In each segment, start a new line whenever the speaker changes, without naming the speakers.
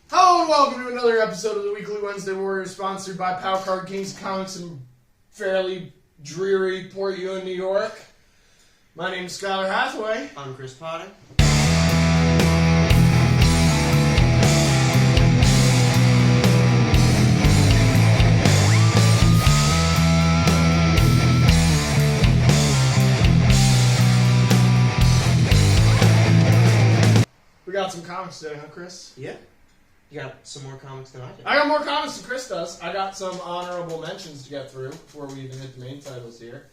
Hello and welcome to another episode of the Weekly Wednesday Warriors, sponsored by Power Card Kings Comics in fairly dreary Port Ewing, New York. My name is Skylar Hathaway.
I'm Chris Potter.
We got some comics today, huh, Chris?
Yeah. You got some more comics than I did.
I got more comics than Chris does. I got some honorable mentions to get through before we even hit the main titles here.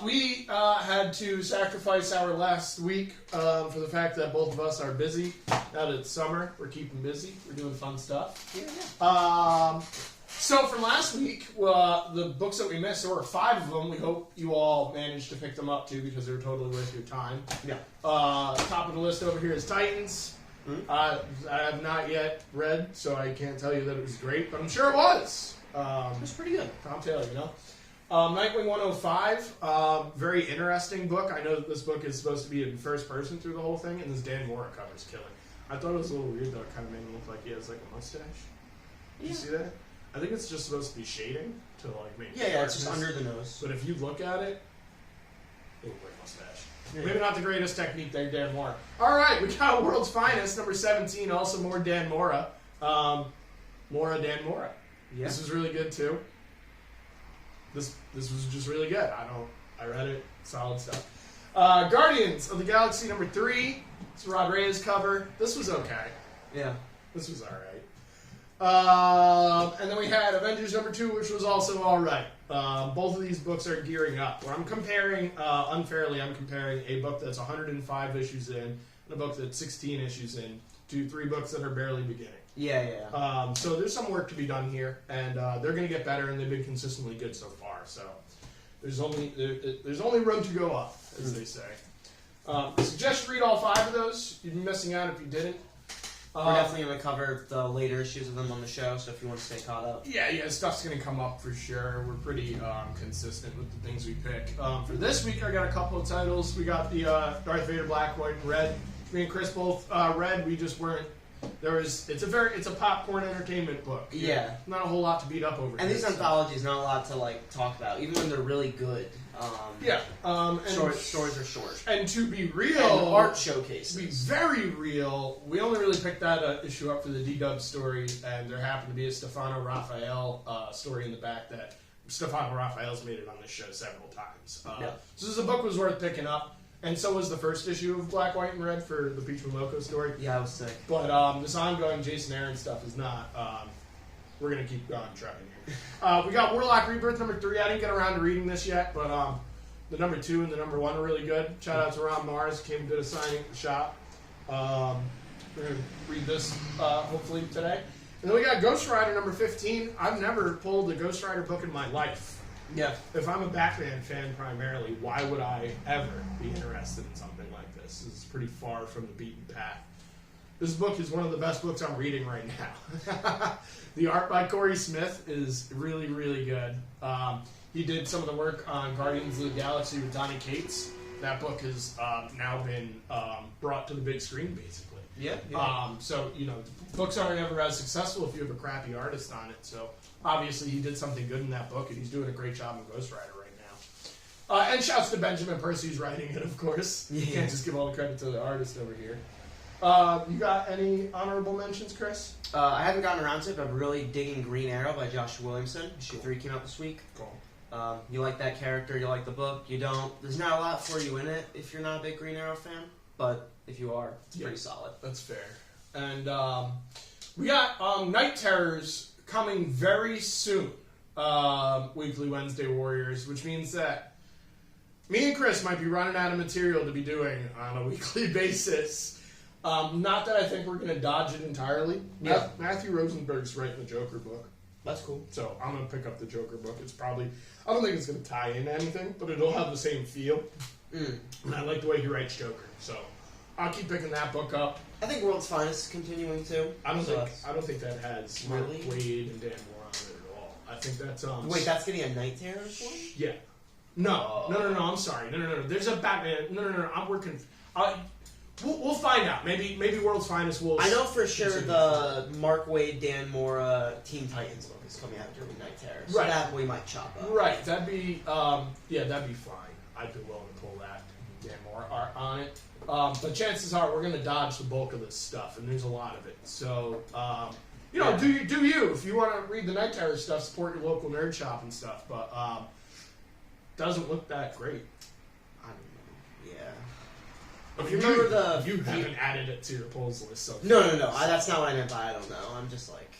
We had to sacrifice our last week for the fact that both of us are busy. Now that it's summer, we're keeping busy. We're doing fun stuff.
Yeah.
So from last week, the books that we missed, there were 5 of them. We hope you all managed to pick them up too because they were totally worth your time.
Yeah.
Top of the list over here is Titans.
Mm-hmm.
I have not yet read, so I can't tell you that it was great, but I'm sure it was.
It was pretty good.
Tom Taylor, you know. Nightwing 105, very interesting book. I know that this book is supposed to be in first person through the whole thing, and this Dan Mora cover's killing. I thought it was a little weird though. It kind of made him look like he has like a mustache. Did you see that? I think it's just supposed to be shading to like make.
Yeah, it's just under the nose.
But if you look at it, it looks like a mustache.
Yeah.
Maybe not the greatest technique there, Dan Mora. All right, we got World's Finest, number 17. Also more Dan Mora. Dan Mora.
Yeah.
This was really good too. This was just really good. I read it. Solid stuff. Guardians of the Galaxy number 3. It's a Rod Reyes cover. This was okay.
Yeah.
This was alright. And then we had Avengers number 2, which was also alright. Both of these books are gearing up. Where I'm comparing, unfairly, I'm comparing a book that's 105 issues in and a book that's 16 issues in to 3 books that are barely beginning.
Yeah.
So there's some work to be done here, and they're going to get better, and they've been consistently good so far. So there's only room to go up, as they say. Suggest you read all 5 of those. You'd be missing out if you didn't.
We're definitely going to cover the later issues of them on the show, so if you want to stay caught up.
Yeah, stuff's going to come up for sure. We're pretty consistent with the things we pick. For this week, I got a couple of titles. We got the Darth Vader Black, White, and Red. Me and Chris both read. We just weren't. It's a popcorn entertainment book.
Yeah.
Not a whole lot to beat up over.
And these anthologies, not a lot to like talk about, even when they're really good.
And
stories are short.
And to be real,
and art showcases.
To be very real, we only really picked that issue up for the D-Dub story, and there happened to be a Stefano Raphael story in the back that Stefano Raphael's made it on this show several times. So this book was worth picking up, and so was the first issue of Black, White, and Red for the Peachman Loco story.
Yeah, I was sick.
But this ongoing Jason Aaron stuff is not. We're going to keep going trucking here. We got Warlock Rebirth number 3. I didn't get around to reading this yet, but the number 2 and the number 1 are really good. Shout out to Ron Mars. Came to a signing at the shop. We're going to read this hopefully today. And then we got Ghost Rider number 15. I've never pulled a Ghost Rider book in my life.
Yeah.
If I'm a Batman fan primarily, why would I ever be interested in something like this? This is pretty far from the beaten path. This book is one of the best books I'm reading right now. The art by Corey Smith is really, really good. He did some of the work on Guardians of the Galaxy with Donny Cates. That book has now been brought to the big screen, basically.
Yeah.
So, books aren't ever as successful if you have a crappy artist on it. So, obviously, he did something good in that book, and he's doing a great job in Ghost Rider right now. And shouts to Benjamin Percy who's writing it, of course. You can't just give all the credit to the artist over here. You got any honorable mentions, Chris?
I haven't gotten around to it, but I'm really digging Green Arrow by Joshua Williamson. Issue 3 came out this week.
Cool.
You like that character, you like the book, you don't. There's not a lot for you in it if you're not a big Green Arrow fan, but if you are, it's pretty solid.
That's fair. And we got Night Terrors coming very soon, Weekly Wednesday Warriors, which means that me and Chris might be running out of material to be doing on a weekly basis. Not that I think we're going to dodge it entirely.
Yeah.
Matthew Rosenberg's writing the Joker book.
That's cool.
So I'm going to pick up the Joker book. It's probably, I don't think it's going to tie into anything, but it'll have the same feel. And I like the way he writes Joker. So I'll keep picking that book up.
I think World's Finest is continuing too.
I don't think that has Mark Waid and Dan Moore on it at all. I think that's
Wait, that's getting a Night Terrors one?
Yeah. No, I'm sorry. No. There's a Batman. No. I'm working. We'll find out. Maybe World's Finest will.
I know for sure the Mark Waid, Dan Mora Teen Titans book is coming out during Night Terror, so
Right.
that we might chop up.
Right, that'd be that'd be fine. I'd be willing to pull that. Dan more art on it. But chances are we're going to dodge the bulk of this stuff, and there's a lot of it. So, do you. If you want to read the Night Terror stuff, support your local nerd shop and stuff. But doesn't look that great.
I don't know. Yeah.
If
you remember
you haven't added it to your polls list. So
No. That's not what I meant by I don't know. I'm just like,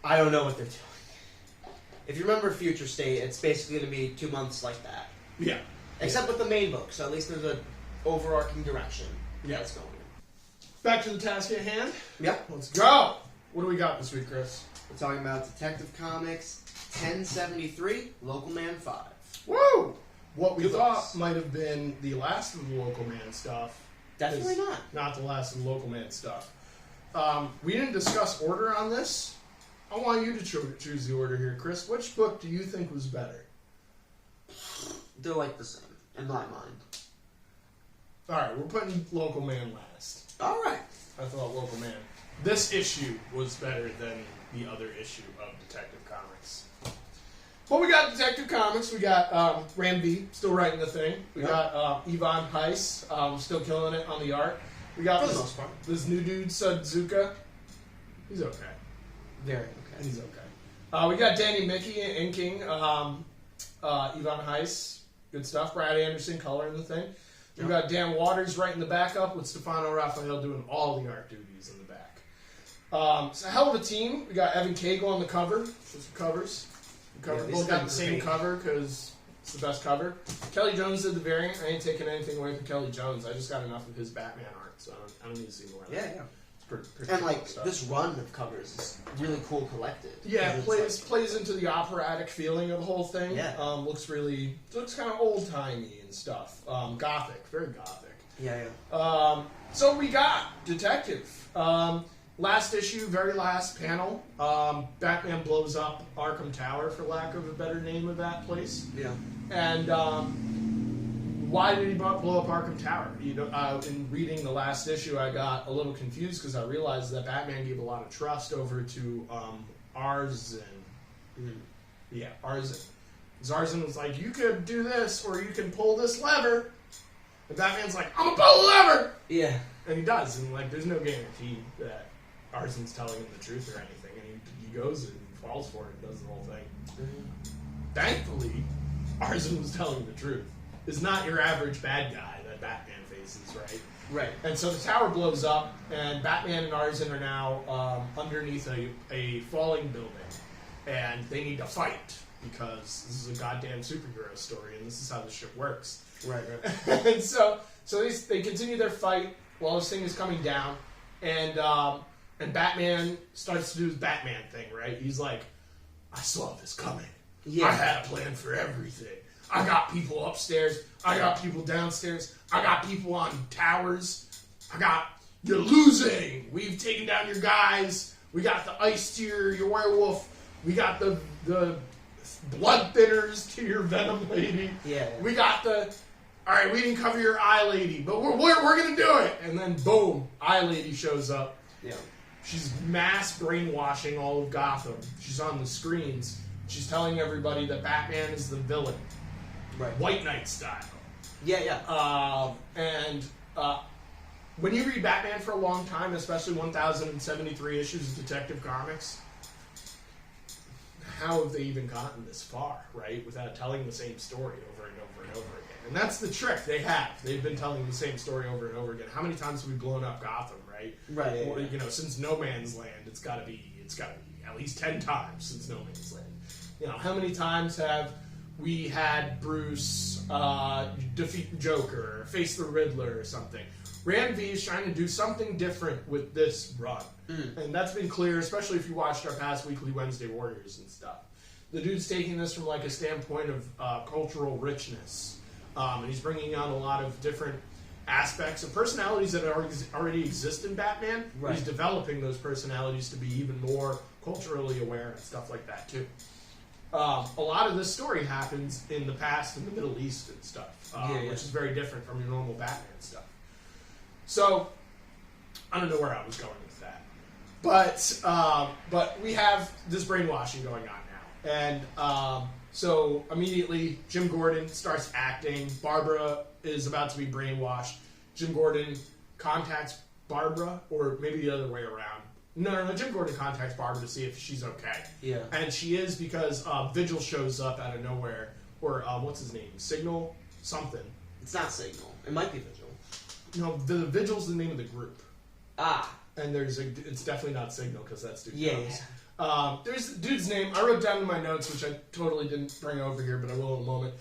I don't know what they're doing. If you remember Future State, it's basically going to be 2 months like that.
Yeah.
Except with the main book, so at least there's an overarching direction.
Yeah.
That's going in.
Back to the task at hand.
Yep.
Let's go. What do we got this week, Chris?
We're talking about Detective Comics 1073, Local Man 5.
Woo! What we
Good
thought
books.
might have been the last of the Local Man stuff.
Definitely
is
not.
Not the last of the Local Man stuff. We didn't discuss order on this. I want you to choose the order here, Chris. Which book do you think was better?
They're like the same, in my mind.
All right, we're putting Local Man last.
All right.
I thought Local Man. This issue was better than the other issue of Detective Comics. Well, we got Detective Comics. We got Ram V still writing the thing. We got Ivan Heiss still killing it on the art. We got
For the most part.
this new dude, Sudzuka. He's okay.
Very okay.
He's okay. We got Danny Mickey inking Ivan Heiss. Good stuff. Brad Anderson coloring the thing. We got Dan Waters writing the backup with Stefano Raphael doing all the art duties in the back. It's a hell of a team. We got Evan Cagle on the cover. Just covers. Both got the same cover because it's the best cover. Kelly Jones did the variant. I ain't taking anything away from Kelly Jones. I just got enough of his Batman art, so I don't need to see more of that.
Yeah.
It's pretty
And
cool
like
stuff.
this run of covers is really cool collected.
Yeah, it
It's
plays into the operatic feeling of the whole thing.
Yeah.
Looks kind of old timey and stuff. Gothic, very gothic.
Yeah.
So we got Detective. Last issue, very last panel. Batman blows up Arkham Tower, for lack of a better name of that place.
Yeah.
And why did he blow up Arkham Tower? In reading the last issue, I got a little confused because I realized that Batman gave a lot of trust over to Arzin. Yeah, Arzin. Arzin was like, you could do this, or you can pull this lever. And Batman's like, I'm gonna pull the lever!
Yeah.
And he does, and like, there's no guarantee that Arzin's telling him the truth or anything. And he goes and falls for it and does the whole thing. Thankfully, Arzin was telling the truth. Is not your average bad guy that Batman faces, right?
Right.
And so the tower blows up, and Batman and Arzin are now underneath a falling building, and they need to fight because this is a goddamn superhero story, and this is how this shit works.
Right.
And so they continue their fight while this thing is coming down, and Batman starts to do his Batman thing, right? He's like, I saw this coming.
Yeah.
I had a plan for everything. I got people upstairs. I got people downstairs. I got people on towers. You're losing. We've taken down your guys. We got the ice to your werewolf. We got the blood thinners to your Venom lady.
Yeah.
We got all right, we didn't cover your eye lady, but we're going to do it. And then boom, eye lady shows up.
Yeah.
She's mass brainwashing all of Gotham. She's on the screens. She's telling everybody that Batman is the villain.
Right.
White Knight style.
Yeah.
When you read Batman for a long time, especially 1,073 issues of Detective Comics, how have they even gotten this far, right? Without telling the same story over and over and over again. And that's the trick they have. They've been telling the same story over and over again. How many times have we blown up Gotham, right?
Right.
Or, since No Man's Land, it's got to be at least 10 times since No Man's Land. How many times have we had Bruce defeat the Joker, or face the Riddler, or something? Ram V is trying to do something different with this run. And that's been clear, especially if you watched our past weekly Wednesday Warriors and stuff. The dude's taking this from like a standpoint of cultural richness. And he's bringing on a lot of different aspects of personalities that already exist in Batman.
Right.
He's developing those personalities to be even more culturally aware and stuff like that too. A lot of this story happens in the past in the Middle East and stuff, which is very different from your normal Batman stuff. So I don't know where I was going with that, but we have this brainwashing going on now, and so immediately Jim Gordon starts acting. Barbara is about to be brainwashed. Jim Gordon contacts Barbara, or maybe the other way around. No. Jim Gordon contacts Barbara to see if she's okay.
Yeah.
And she is, because Vigil shows up out of nowhere, or what's his name? Signal? Something.
It's not Signal. It might be Vigil.
No, the Vigil's the name of the group.
Ah.
And it's definitely not Signal, because that's Dude
Yeah.
Jones. There's the dude's name. I wrote down in my notes, which I totally didn't bring over here, but I will in a moment.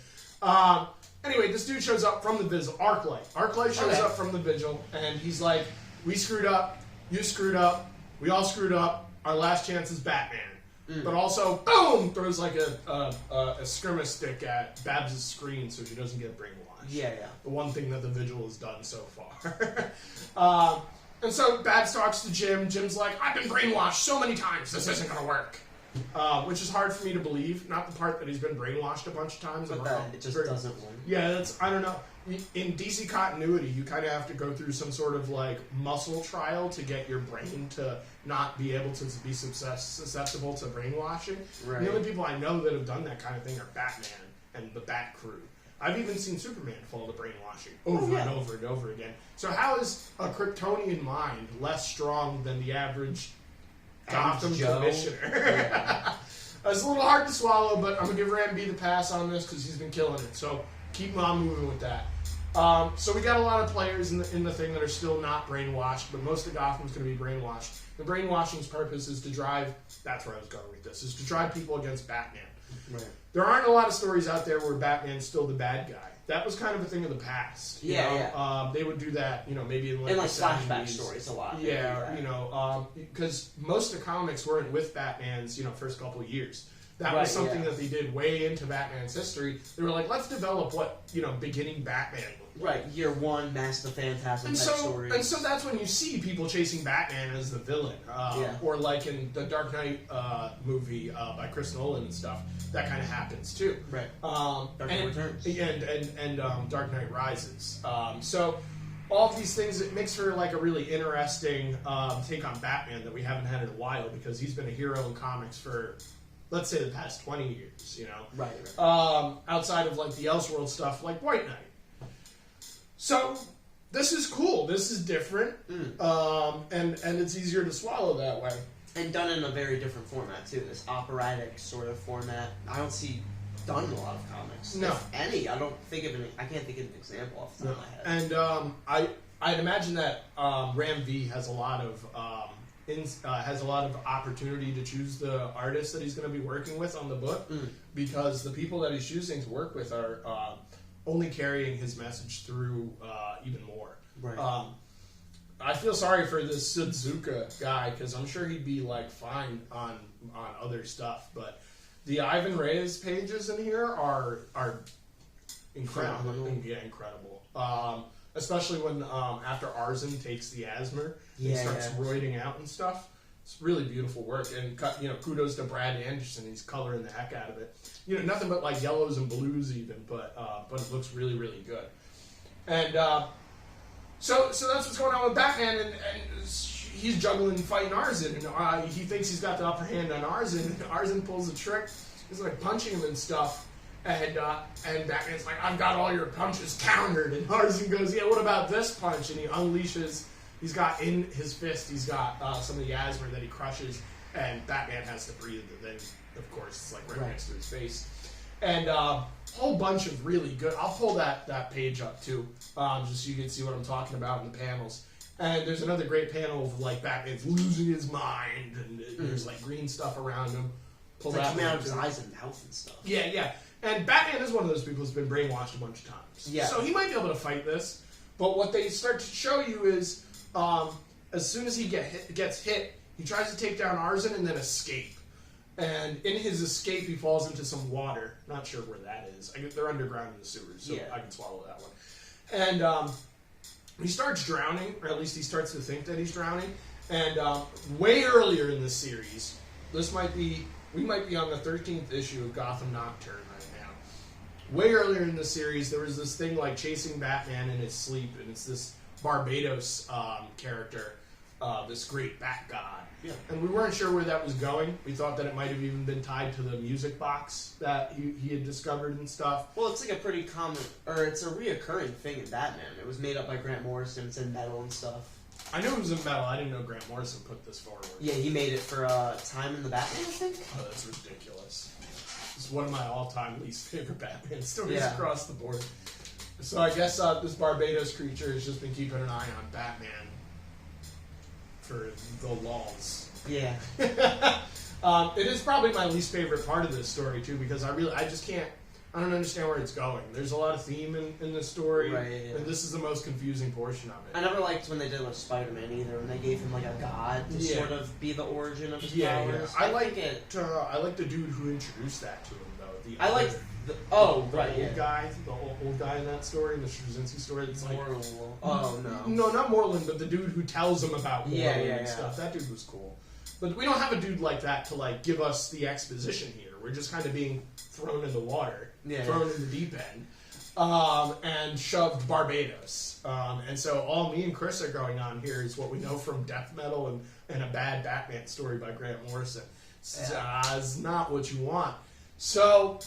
Anyway, this dude shows up from the Vigil. Arclight. Arclight shows up from the Vigil, and he's like, we screwed up, you screwed up, we all screwed up, our last chance is Batman. But also, boom, throws like a skirmish stick at Babs' screen so she doesn't get brainwashed.
Yeah.
The one thing that the Vigil has done so far. And so Babs talks to Jim. Jim's like, I've been brainwashed so many times, this isn't going to work. Which is hard for me to believe. Not the part that he's been brainwashed a bunch of times.
But that it just doesn't work.
Yeah, I don't know. In DC continuity, you kind of have to go through some sort of like muscle trial to get your brain to not be able to be susceptible to brainwashing.
Right.
The only people I know that have done that kind of thing are Batman and the Bat Crew. I've even seen Superman fall to brainwashing over and over and over again. So how is a Kryptonian mind less strong than the average Gotham commissioner?
Yeah.
It's a little hard to swallow, but I'm going to give Ram B the pass on this because he's been killing it. So keep on moving with that. So we got a lot of players in the thing that are still not brainwashed, but most of Gotham's going to be brainwashed. The brainwashing's purpose is to drive, that's where I was going with this, is to drive people against Batman.
Right.
There aren't a lot of stories out there where Batman's still the bad guy. That was kind of a thing of the past. You know? They would do that, maybe in
like
the
flashback
70s.
Stories a lot.
Yeah, because most of the comics weren't with Batman's, first couple of years. That was something that they did way into Batman's history. They were like, let's develop what, beginning Batman looked like.
Right, year one, Mask of the Phantasm
And
type stories.
And so that's when you see people chasing Batman as the villain. Or like in the Dark Knight movie by Chris Nolan and stuff. That kind of happens too.
Right.
Dark
Knight Returns.
And Dark Knight Rises. So all of these things, it makes for like a really interesting take on Batman that we haven't had in a while, because he's been a hero in comics for, let's say, the past 20 years,
Right.
outside of like the Elseworld stuff like White Knight. So this is cool. This is different. And it's easier to swallow that way.
And done in a very different format too. This operatic sort of format. I don't see done in a lot of comics.
No.
If any. I can't think of an example off the top of my head.
And I'd imagine that Ram V has a lot of opportunity to choose the artists that he's going to be working with on the book, because the people that he's choosing to work with are only carrying his message through even more.
Right.
I feel sorry for this Suzuka guy, because I'm sure he'd be like fine on other stuff, but the Ivan Reyes pages in here are incredible.
Phenomenal.
Yeah, incredible. Especially when after Arzen takes the Asmer and starts roiding out and stuff. It's really beautiful work, and kudos to Brad Anderson. He's coloring the heck out of it. Nothing but like yellows and blues even, but it looks really, really good. And so that's what's going on with Batman, and he's juggling fighting Arzen, and he thinks he's got the upper hand on Arzen, and Arzen pulls a trick. He's like punching him and stuff. And Batman's like, I've got all your punches countered. And Arzen goes, yeah, what about this punch? And he unleashes, he's got in his fist, he's got some of the Asmer that he crushes, and Batman has to breathe. And then, of course, it's like right next to his face. And a whole bunch of really good, I'll pull that page up too, just so you can see what I'm talking about in the panels. And there's another great panel of like Batman's losing his mind, and there's like green stuff around him.
It's like coming out of his eyes and mouth and stuff.
Yeah. And Batman is one of those people who's been brainwashed a bunch of times.
Yeah.
So he might be able to fight this. But what they start to show you is, as soon as he gets hit, he tries to take down Arzen and then escape. And in his escape, he falls into some water. Not sure where that is. They're underground in the sewers, so I can swallow that one. And he starts drowning, or at least he starts to think that he's drowning. And way earlier in the series, we might be on the 13th issue of Gotham Nocturne right now. Way earlier in the series, there was this thing like chasing Batman in his sleep, and it's this Barbados character, this great Bat God.
Yeah.
And we weren't sure where that was going. We thought that it might have even been tied to the music box that he had discovered and stuff.
Well, it's like a pretty common, or it's a reoccurring thing in Batman. It was made up by Grant Morrison. It's in metal and stuff.
I knew it was in metal. I didn't know Grant Morrison put this forward.
Yeah, he made it for Time in the Batman, I think.
Oh, that's ridiculous. It's one of my all-time least favorite Batman stories
Yeah.
across the board. So I guess this Barbados creature has just been keeping an eye on Batman for the lulz.
Yeah.
It is probably my least favorite part of this story too, because I don't understand where it's going. There's a lot of theme in this story,
Right, yeah.
and this is the most confusing portion of it.
I never liked when they did it with Spider-Man either, when they gave him like a god to
Yeah.
sort of be the origin of his
Yeah,
powers.
I like
think
it. I like the dude who introduced that to him, though.
I like
other-
the
the
old
guy, the old guy in that story, in the Straczynski story. That's like,
Oh no.
no, not Moreland, but the dude who tells him about Moreland
Yeah,
and
yeah.
stuff. That dude was cool. But we don't have a dude like that to like give us the exposition here. We're just kind of being thrown in the water,
Yeah.
thrown in the deep end, and shoved Barbados. And so all me and Chris are going on here is what we know from death metal and a bad Batman story by Grant Morrison. It's not what you want. So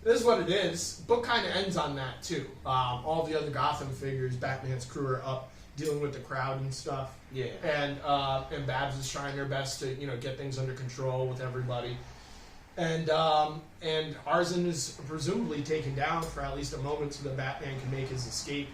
this is what it is. Book kind of ends on that too. All the other Gotham figures, Batman's crew are up dealing with the crowd and stuff.
Yeah.
And Babs is trying her best to get things under control with everybody. And Arzen is presumably taken down for at least a moment so that Batman can make his escape.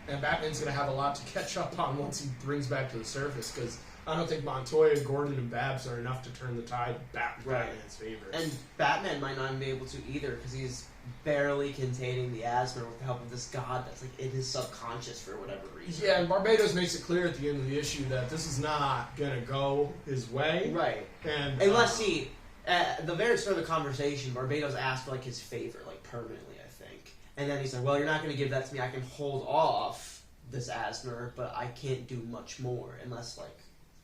And Batman's going to have a lot to catch up on once he brings back to the surface, because I don't think Montoya, Gordon, and Babs are enough to turn the tide back in
Right.
Batman's favor.
And Batman might not be able to either, because he's barely containing the asthma with the help of this god that's like in his subconscious for whatever reason.
Yeah, and Barbados makes it clear at the end of the issue that this is not going to go his way.
Right.
And
Unless he, at the very start of the conversation, Barbados asked for like his favor, like permanently, I think. And then he's like, well, you're not going to give that to me. I can hold off this asthma, but I can't do much more unless like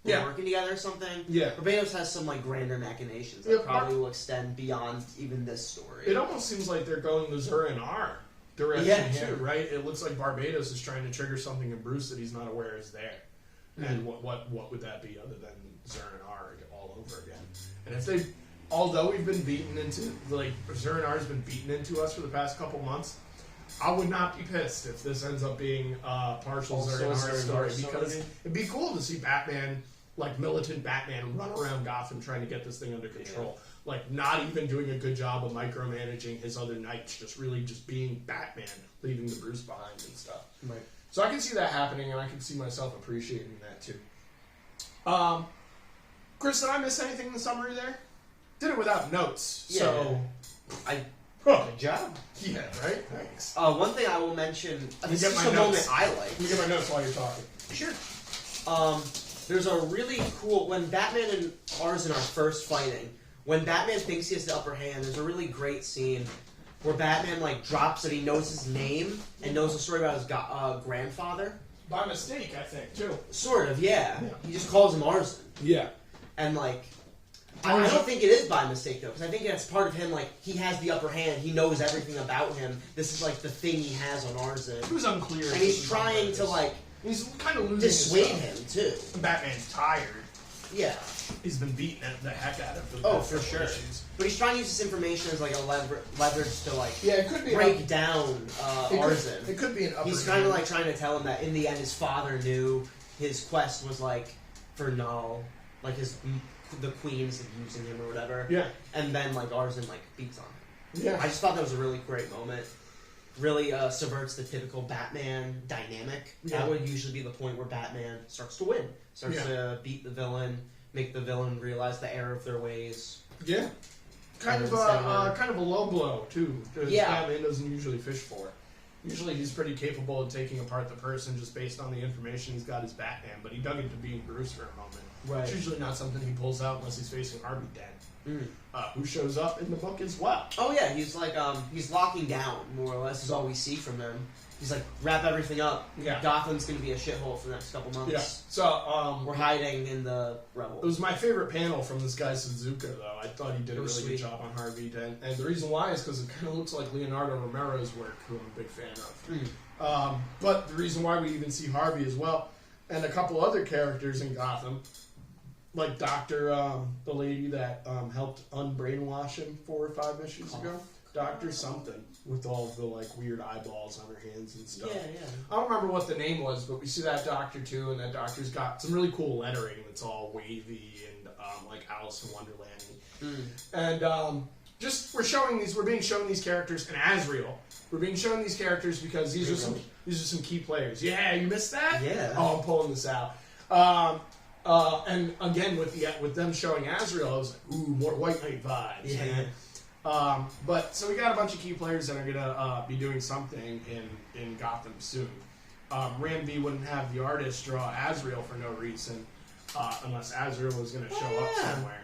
we're working together or something.
Yeah.
Barbados has some like grander machinations that
Yeah,
probably will extend beyond even this story.
It almost seems like they're going the Zur-En-Arr direction
Yeah,
here,
true.
right? It looks like Barbados is trying to trigger something in Bruce that he's not aware is there. And what would that be other than Zur-En-Arr all over again? And if they, although we've been beaten into, like, Zur-En-Arr's been beaten into us for the past couple months, I would not be pissed if this ends up being partial
Also
Zur-En-Arr
Zur-En-Arr
story, because it'd be cool to see Batman, like militant Batman, run around Gotham trying to get this thing under control. Like, not even doing a good job of micromanaging his other knights, just really just being Batman, leaving the Bruce behind and stuff.
Right.
So I can see that happening, and I can see myself appreciating that too. Chris, did I miss anything in the summary there? Did it without notes,
Yeah.
so...
Good job.
Yeah, right? Thanks.
One thing I will mention,
me
this
get
is
my
just a
notes.
moment I like.
Let me get my notes while you're talking.
Sure. There's a really cool, when Batman and Arzen are first fighting, when Batman thinks he has the upper hand, there's a really great scene where Batman like drops that he knows his name and knows the story about his grandfather.
By mistake, I think, too.
Sort of, yeah.
Yeah.
He just calls him Arzen.
Yeah.
And like, I don't think it is by mistake though, because I think that's part of him. Like, he has the upper hand. He knows everything about him. This is like the thing he has on Arzen,
It was unclear.
and he's trying to like
He's kind of losing
dissuade
his stuff.
him too.
Batman's tired.
Yeah.
He's been beating the heck out of him for the
Oh,
past
for
couple
sure.
issues.
But he's trying to use this information as like a leverage to like
Yeah, it could be
break down
it
Arzen.
It could be an upper
He's
hand.
kind of like trying to tell him that in the end his father knew his quest was like for Null, like the queen's like, using him or whatever.
Yeah.
And then like Arzen like beats on him.
Yeah.
I just thought that was a really great moment. Really subverts the typical Batman dynamic.
Yeah.
That would usually be the point where Batman starts to win, starts to beat the villain, make the villain realize the error of their ways.
Yeah. Kind of a low blow too. That Batman doesn't usually fish for. Usually he's pretty capable of taking apart the person just based on the information he's got as Batman, but he dug into being Bruce for a moment.
Right.
It's usually not something he pulls out unless he's facing Harvey Dent,
Mm.
who shows up in the book as well.
Oh yeah, he's like he's locking down more or less is all we see from him. He's like wrap everything up.
Yeah.
Gotham's gonna be a shithole for the next couple months.
Yeah. So
We're hiding in the
it
rubble.
was my favorite panel from this guy Suzuka, though. I thought he did a
It was
really good
sweet.
job on Harvey Dent, and the reason why is because it kind of looks like Leonardo Romero's work, who I'm a big fan of. But the reason why we even see Harvey as well, and a couple other characters in Gotham, like Doctor, the lady that helped unbrainwash him 4 or 5 issues ago, Doctor something, with all the like weird eyeballs on her hands and stuff.
Yeah.
I don't remember what the name was, but we see that doctor too, and that doctor's got some really cool lettering that's all wavy and like Alice in Wonderland. And just we're being shown these characters, and Azrael. We're being shown these characters because these are some key players. Yeah, you missed that?
Yeah.
Oh, I'm pulling this out. And again with them showing Azrael, I was like, ooh, more White Knight vibes.
Yeah.
Man. But so we got a bunch of key players that are gonna be doing something in Gotham soon. Ram V wouldn't have the artist draw Azrael for no reason, unless Azrael was gonna show up somewhere.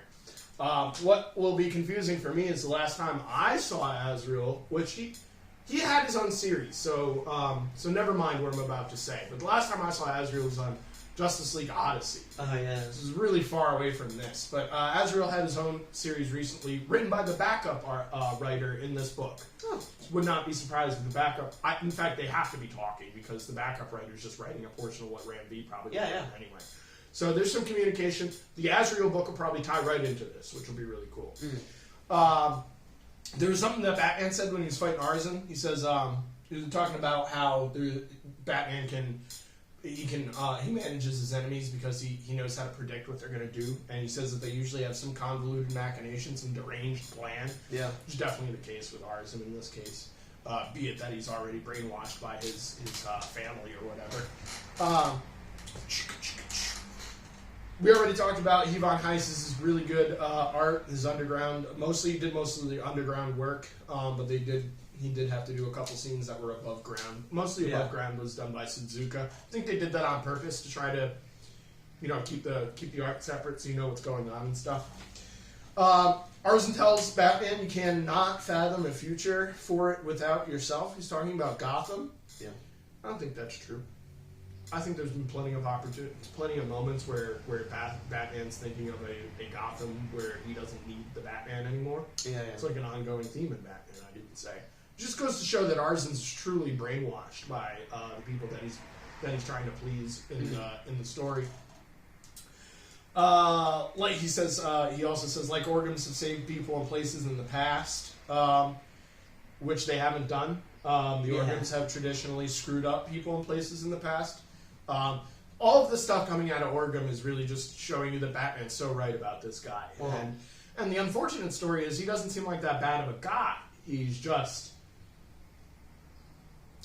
What will be confusing for me is the last time I saw Azrael, which he had his own series, so never mind what I'm about to say. But the last time I saw Azrael was on Justice League Odyssey.
Oh yeah.
This is really far away from this, but Azrael had his own series recently, written by the backup writer in this book.
Oh.
Would not be surprised if the backup. In fact, they have to be talking because the backup writer is just writing a portion of what Ram V probably wrote anyway. So there's some communication. The Azrael book will probably tie right into this, which will be really cool. There was something that Batman said when he was fighting Arzen. He says he was talking about how Batman he manages his enemies because he knows how to predict what they're going to do, and he says that they usually have some convoluted machination, some deranged plan.
Yeah.
Which is definitely the case with Arzen in this case, be it that he's already brainwashed by his family or whatever. We already talked about Yvonne Heiss's really good art, his underground. He did most of the underground work, but he did have to do a couple scenes that were above ground. Mostly above ground was done by Suzuka. I think they did that on purpose to try to, keep the art separate so you know what's going on and stuff. Arzen tells Batman you cannot fathom a future for it without yourself. He's talking about Gotham.
Yeah.
I don't think that's true. I think there's been plenty of moments where Batman's thinking of a Gotham where he doesn't need the Batman anymore.
Yeah.
It's like an ongoing theme in Batman, I didn't say. It just goes to show that Arzen's truly brainwashed by the people that he's trying to please in the story. Like he says, he also says like organs have saved people in places in the past, which they haven't done. The organs have traditionally screwed up people in places in the past. All of the stuff coming out of Orgum is really just showing you that Batman's so right about this guy. And the unfortunate story is he doesn't seem like that bad of a guy.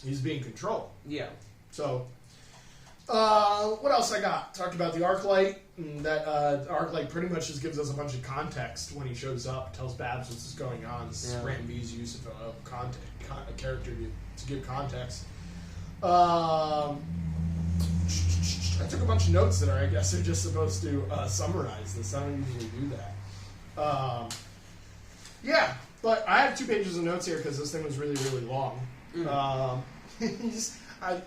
He's being controlled.
Yeah.
So, what else I got? Talked about the Arclight. That Arclight pretty much just gives us a bunch of context when he shows up, tells Babs what's going on. This is Ram V's use of a character to give context. I took a bunch of notes that I guess are just supposed to summarize this. I don't usually do that. But I have 2 pages of notes here because this thing was really, really long.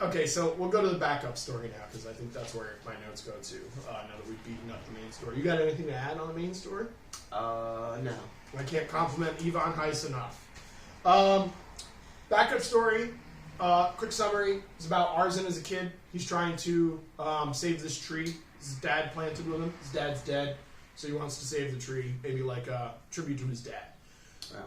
Okay, so we'll go to the backup story now because I think that's where my notes go to now that we've beaten up the main story. You got anything to add on the main story?
No.
I can't compliment Yvonne Heiss enough. Backup story, quick summary, is about Arzen as a kid. He's trying to save this tree. His dad planted with him. His dad's dead, so he wants to save the tree, maybe like a tribute to his dad.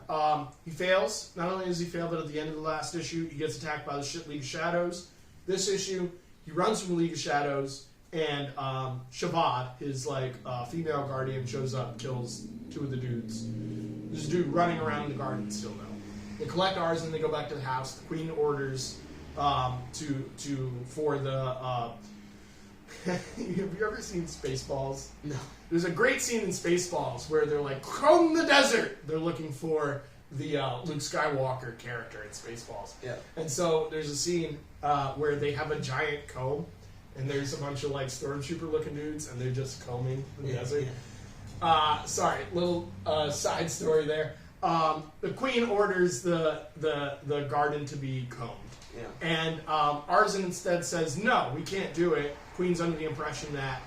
Yeah.
He fails. Not only does he fail, but at the end of the last issue, he gets attacked by the League of Shadows. This issue, he runs from the League of Shadows, and Shavad, his female guardian, shows up and kills 2 of the dudes. There's a dude running around in the garden still, though. They collect Arzen, they go back to the house. The Queen orders for the. Have you ever seen Spaceballs?
No.
There's a great scene in Spaceballs where they're like, comb the desert! They're looking for the Luke Skywalker character in Spaceballs.
Yeah.
And so there's a scene where they have a giant comb, and there's a bunch of like stormtrooper looking dudes, and they're just combing the
Yeah,
desert.
yeah.
Sorry, little side story there. The queen orders the garden to be combed.
Yeah.
And Arzin instead says, no, we can't do it. Queen's under the impression that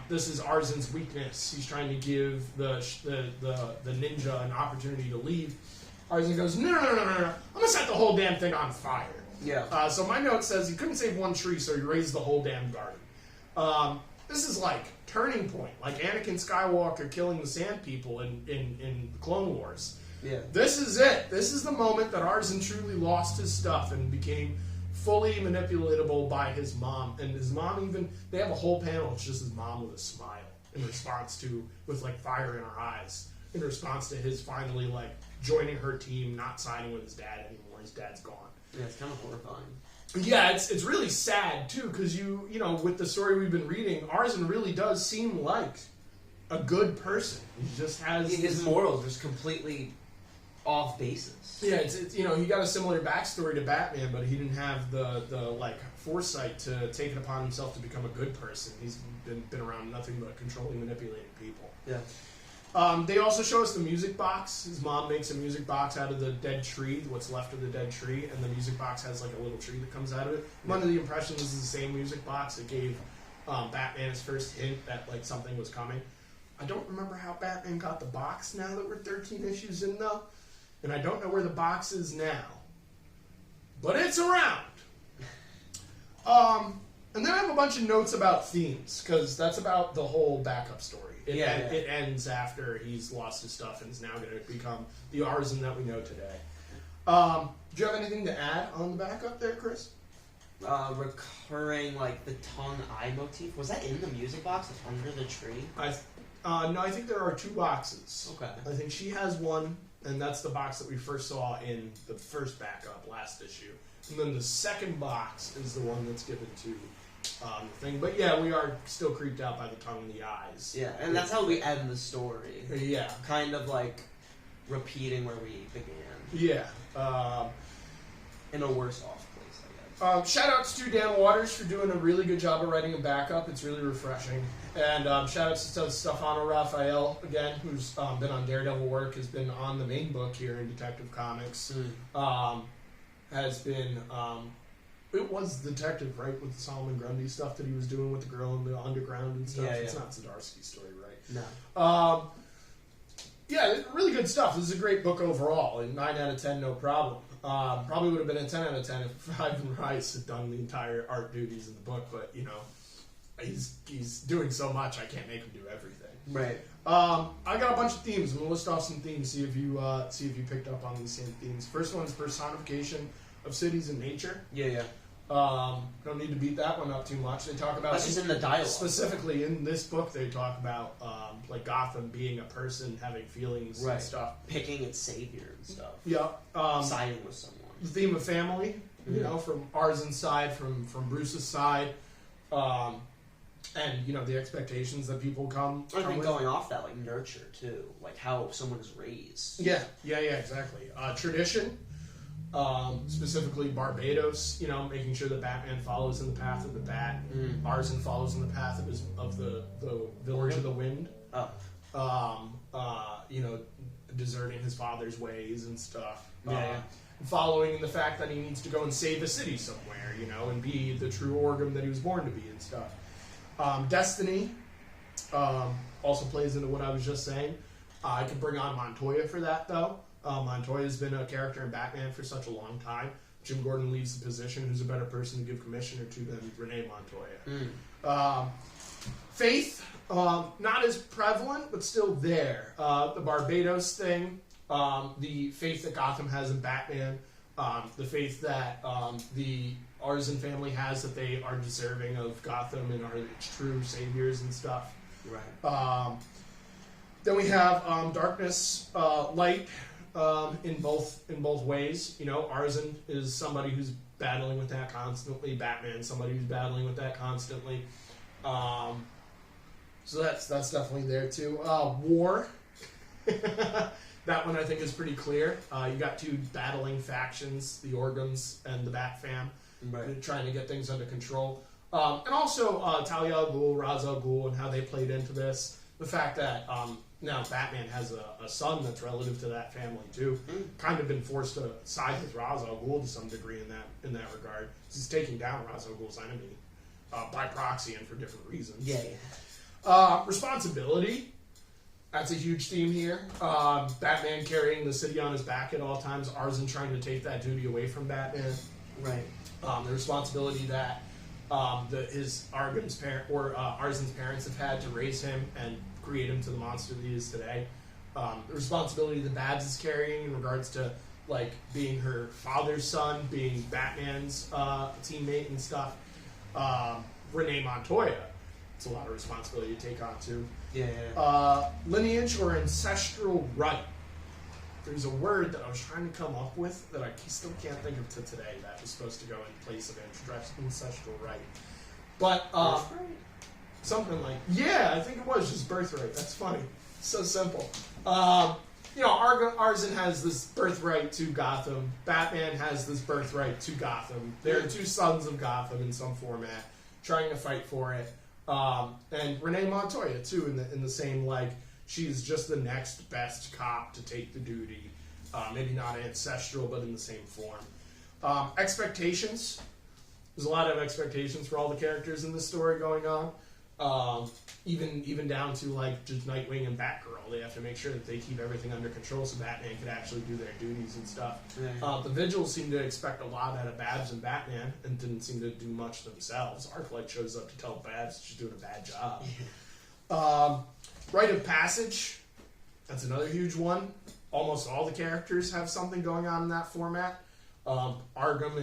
this is Arzin's weakness. He's trying to give the ninja an opportunity to leave. Arzin goes, no. I'm going to set the whole damn thing on fire.
Yeah.
So my note says he couldn't save one tree, so he razed the whole damn garden. This is like turning point, like Anakin Skywalker killing the Sand People in Clone Wars.
Yeah.
This is it. This is the moment that Arzin truly lost his stuff and became fully manipulatable by his mom. And his mom even, they have a whole panel, it's just his mom with a smile in response to, with like fire in her eyes, in response to his finally like joining her team, not siding with his dad anymore. His dad's gone.
Yeah, it's kind of horrifying.
Yeah, it's really sad too, because you know, with the story we've been reading, Arzin really does seem like a good person. He just has
His morals just completely off basis.
Yeah, it's you know, he got a similar backstory to Batman, but he didn't have the like foresight to take it upon himself to become a good person. He's been around nothing but controlling, manipulating people.
Yeah.
They also show us the music box. His mom makes a music box out of the dead tree, what's left of the dead tree, and the music box has like a little tree that comes out of it. I'm under the impression this is the same music box that gave Batman his first hint that like something was coming. I don't remember how Batman got the box now that we're 13 issues in though. And I don't know where the box is now. But it's around. And then I have a bunch of notes about themes, because that's about the whole backup story. It ends after he's lost his stuff and is now going to become the Arzin that we know today. Do you have anything to add on the backup there, Chris?
Recurring, like, the tongue-eye motif. Was that in the music box that's under the tree?
No, I think there are two boxes.
Okay.
I think she has one, and that's the box that we first saw in the first backup last issue. And then the second box is the one that's given to the thing. But yeah, we are still creeped out by the tongue and the eyes.
Yeah, and that's how we end the story.
Yeah.
Kind of like repeating where we began.
Yeah.
In a worse off place, I guess.
Shout outs to Dan Waters for doing a really good job of writing a backup. It's really refreshing. And shout outs to Stefano Raphael, again, who's been on Daredevil work, has been on the main book here in Detective Comics. Has been, it was Detective, right, with the Solomon Grundy stuff that he was doing with the girl in the underground and stuff.
Yeah,
It's
yeah.
not Zdarsky's story, right?
No.
Yeah, really good stuff. This is a great book overall. And 9 out of 10, no problem. Probably would have been a 10 out of 10 if Ivan Rice had done the entire art duties in the book, but, you know, he's doing so much, I can't make him do everything.
Right.
I got a bunch of themes. I'm gonna list off some themes. See if you picked up on these same themes. First one is personification of cities and nature.
Yeah.
Don't need to beat that one up too much. They talk about
That's just in the dialogue.
specifically in this book. They talk about like Gotham being a person having feelings and stuff.
Picking its savior and stuff.
Yeah.
Siding with someone.
The theme of family. You know, from Arzin's side, from Bruce's side. And, you know, the expectations that people come
I think
with.
going off that, like, nurture, too. Like, how someone is raised.
Yeah, exactly. Tradition, specifically Barbados, you know, making sure that Batman follows in the path of the Bat. Arzin follows in the path of the Village of the Wind. You know, deserting his father's ways and stuff. Following in the fact that he needs to go and save a city somewhere, you know, and be the true Orgum that he was born to be and stuff. Destiny also plays into what I was just saying. I could bring on Montoya for that, though. Montoya's been a character in Batman for such a long time. Jim Gordon leaves the position. Who's a better person to give commissioner to than Renee Montoya? Faith, not as prevalent, but still there. The Barbados thing, the faith that Gotham has in Batman, the faith that the Arzin family has that they are deserving of Gotham and are its true saviors and stuff.
Right.
Then we have darkness, light, in both ways. You know, Arzin is somebody who's battling with that constantly. Batman, somebody who's battling with that constantly. So that's definitely there too. War. That one I think is pretty clear. You got two battling factions, the Orgums and the Bat Fam, trying to get things under control. And also Talia al Ghul, Ra's al Ghul, and how they played into this. The fact that now Batman has a son that's relative to that family too. Kind of been forced to side with Ra's al Ghul to some degree in that regard. He's taking down Ra's al Ghul's enemy by proxy and for different reasons.
Yeah.
Responsibility. That's a huge theme here. Batman carrying the city on his back at all times. Arzen trying to take that duty away from Batman.
Right.
The responsibility that Arzen's parents have had to raise him and create him to the monster that he is today. The responsibility that Babs is carrying in regards to like being her father's son, being Batman's teammate and stuff. Renee Montoya. It's a lot of responsibility to take on too.
Yeah.
Lineage or ancestral right. There's a word that I was trying to come up with that I still can't think of to today that was supposed to go in place of ancestral right. But something like, yeah, I think it was just birthright. That's funny. So simple. Arzen has this birthright to Gotham. Batman has this birthright to Gotham. They're two sons of Gotham in some format, trying to fight for it. And Renee Montoya too, in the same like she's just the next best cop to take the duty. Maybe not ancestral, but in the same form. Expectations. There's a lot of expectations for all the characters in this story going on. Even down to like just Nightwing and Batgirl. They have to make sure that they keep everything under control so Batman can actually do their duties and stuff.
Yeah.
The Vigils seem to expect a lot out of Babs and Batman and didn't seem to do much themselves. Arclight shows up to tell Babs she's doing a bad job. Rite of passage. That's another huge one. Almost all the characters have something going on in that format. Arzen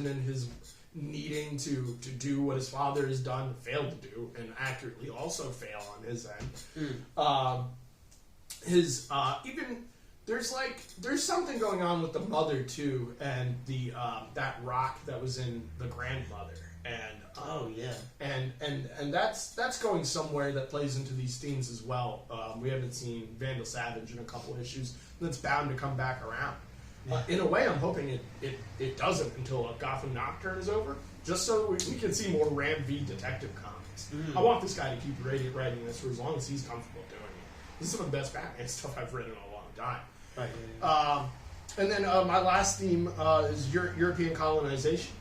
and his needing to do what his father has done, failed to do, and accurately also fail on his end. There's something going on with the mother too, and the that rock that was in the grandmother, and and that's going somewhere that plays into these themes as well. We haven't seen Vandal Savage in a couple issues. That's bound to come back around. In a way, I'm hoping it doesn't until Gotham Nocturne is over, just so we can see more Ram V Detective comics. I want this guy to keep writing this for as long as he's comfortable doing it. This is some of the best Batman stuff I've read in a long time.
Right.
And then my last theme is European colonization,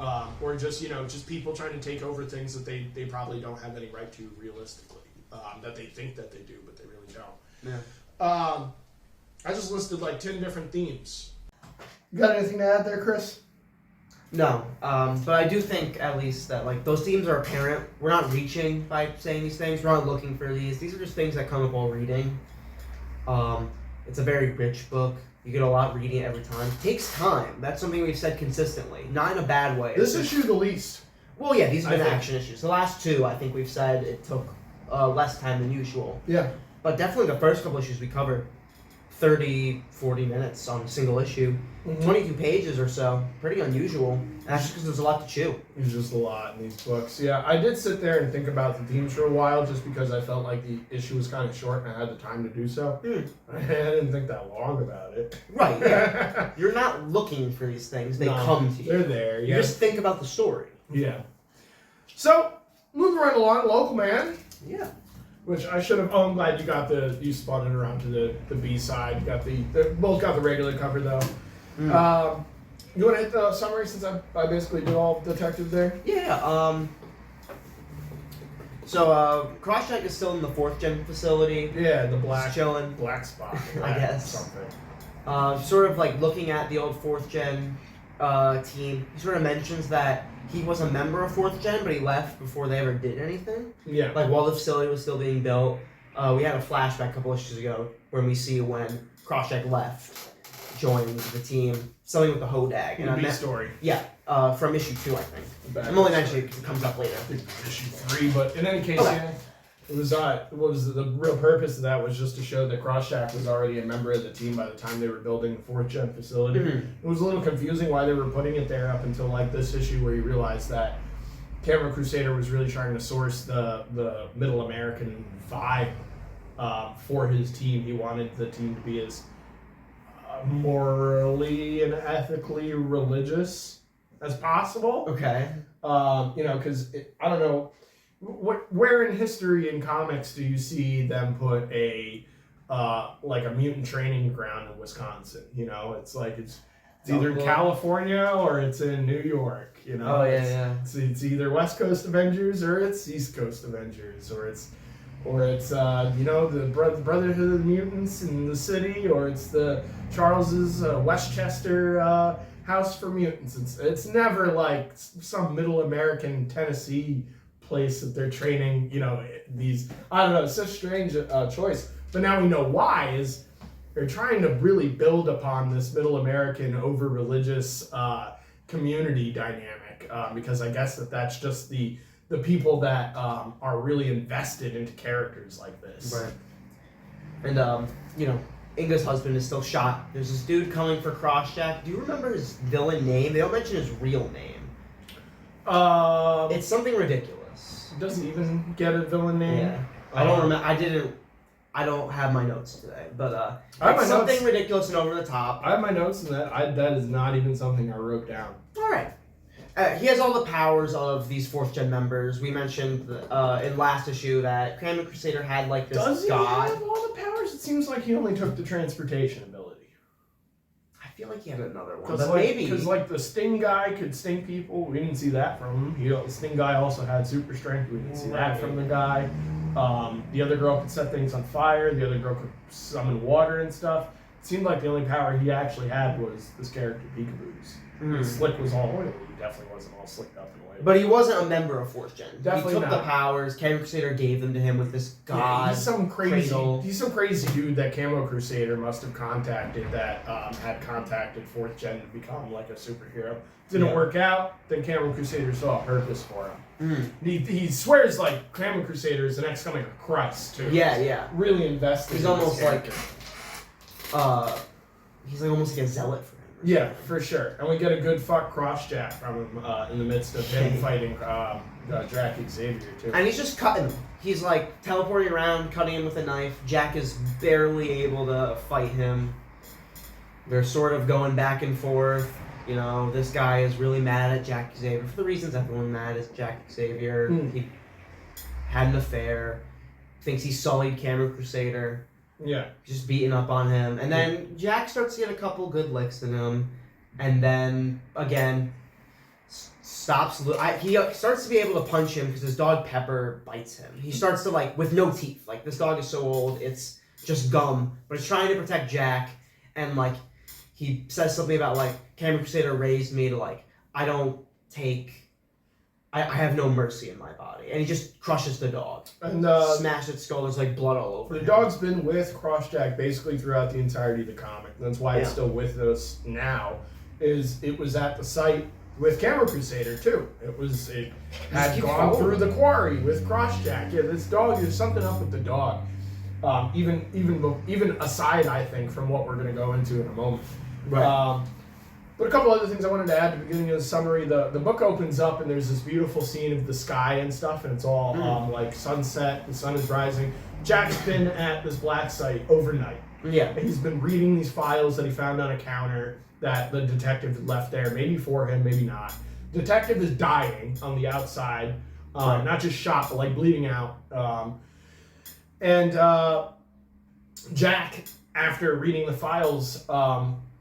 or just people trying to take over things that they probably don't have any right to realistically, that they think that they do, but they really don't.
Yeah.
I just listed like 10 different themes. You got anything to add there, Chris?
No, but I do think at least that like those themes are apparent. We're not reaching by saying these things. We're not looking for these. These are just things that come up while reading. It's a very rich book. You get a lot reading it every time. It takes time. That's something we've said consistently. Not in a bad way.
This issue the least.
Well, yeah, these have been action issues. The last two, I think we've said it took less time than usual.
Yeah.
But definitely the first couple issues we covered 30, 40 minutes on a single issue. 22 pages or so. Pretty unusual. And that's just because there's a lot to chew.
There's just a lot in these books. Yeah, I did sit there and think about the themes for a while just because I felt like the issue was kind of short and I had the time to do so. I didn't think that long about it.
Right, yeah. You're not looking for these things. They come to you.
They're there, yeah.
You just think about the story.
Yeah. So, moving right along, Local Man.
Yeah.
Which I should have. Oh, I'm glad you spun it around to the B side. They both got the regular cover though. You want to hit the summary since I basically did all detective there?
Yeah. So Crosscheck is still in the 4th gen facility.
Yeah, the
Just chilling.
black spot.
I guess.
Something.
Sort of like looking at the old 4th gen team. He sort of mentions that he was a member of 4th gen, but he left before they ever did anything.
Yeah.
Like while the facility was still being built. We had a flashback a couple issues ago when we see when Crosscheck left, joined the team, something with the Hodag.
And the story.
Yeah, from issue 2, I think. I'm only mentioning it because it comes up later.
Issue 3, but in any case,
okay.
Yeah. It was the real purpose of that was just to show that Crosscheck was already a member of the team by the time they were building the 4th gen facility. It was a little confusing why they were putting it there up until like this issue where you realize that Cameron Crusader was really trying to source the Middle American vibe for his team. He wanted the team to be as morally and ethically religious as possible.
Okay.
Because I don't know, where in history and comics do you see them put a like a mutant training ground in Wisconsin? It's like it's either in California or it's in New York.
Oh yeah.
It's either West Coast Avengers or it's East Coast Avengers, or it's the Brotherhood of the Mutants in the city, or it's the Charles's Westchester House for Mutants. It's never like some Middle American Tennessee place that they're training. These, I don't know. It's such a strange choice, but now we know why. Is they're trying to really build upon this Middle American over religious community dynamic, because I guess that's just the people that are really invested into characters like this.
Right. And Inga's husband is still shot. There's this dude coming for Crosscheck. Do you remember his villain name? They don't mention his real name. It's something ridiculous.
Does he even get a villain name?
Yeah. I don't remember. I don't have my notes today, but
it's
something ridiculous and over the top.
I have my notes in that is not even something I wrote down.
All right. He has all the powers of these 4th Gen members. We mentioned in last issue that Kramen Crusader had like this
Does he
god.
have all the powers? It seems like he only took the transportation ability.
I feel like he had another one, but maybe
because like the Sting guy could sting people. We didn't see that from him. The Sting guy also had super strength. We didn't see that from the guy. The other girl could set things on fire. The other girl could summon water and stuff. It seemed like the only power he actually had was this character Peekaboo's. Slick was all oily. He definitely wasn't all slicked up and oily.
But he wasn't a member of 4th Gen.
Definitely
he took
not.
the powers. Camo Crusader gave them to him with this god.
He's some crazy.
cradle.
He's some crazy dude that Camo Crusader must have contacted. That had contacted 4th Gen to become like a superhero. Didn't work out. Then Camo Crusader saw a purpose for him. He swears like Camo Crusader is the next coming of Christ too.
Yeah.
Really invested.
He's
in
almost
this character.
he's like almost like a zealot for him.
Yeah, for sure. And we get a good fuck cross-jack from him in the midst of him fighting Drac Xavier, too.
And he's just cutting him. He's like teleporting around, cutting him with a knife. Jack is barely able to fight him. They're sort of going back and forth. You know, this guy is really mad at Jack Xavier for the reasons everyone mad at Jack Xavier. He had an affair, thinks he sullied Cameron Crusader.
Yeah.
Just beating up on him. And then Jack starts to get a couple good licks in him. And then, again, stops. He starts to be able to punch him because his dog Pepper bites him. He starts to, like, with no teeth. Like, this dog is so old, it's just gum. But it's trying to protect Jack. And, like, he says something about, like, Cameron Crusader raised me to, like, I have no mercy in my body. And he just crushes the dog. And smashes its skull. There's like blood all over.
The dog's been with Crossjack basically throughout the entirety of the comic. That's why it's still with us now. It was at the site with Camera Crusader too. It had gone through the quarry with Crossjack. Yeah, this dog, there's something up with the dog. Even aside, I think, from what we're going to go into in a moment.
Right.
But a couple other things I wanted to add at the beginning of the summary. The book opens up and there's this beautiful scene of the sky and stuff, and it's all like sunset, the sun is rising. Jack's been at this black site overnight.
Yeah.
And he's been reading these files that he found on a counter that the detective had left there, maybe for him, maybe not. Detective is dying on the outside, not just shot, but like bleeding out. Jack, after reading the files,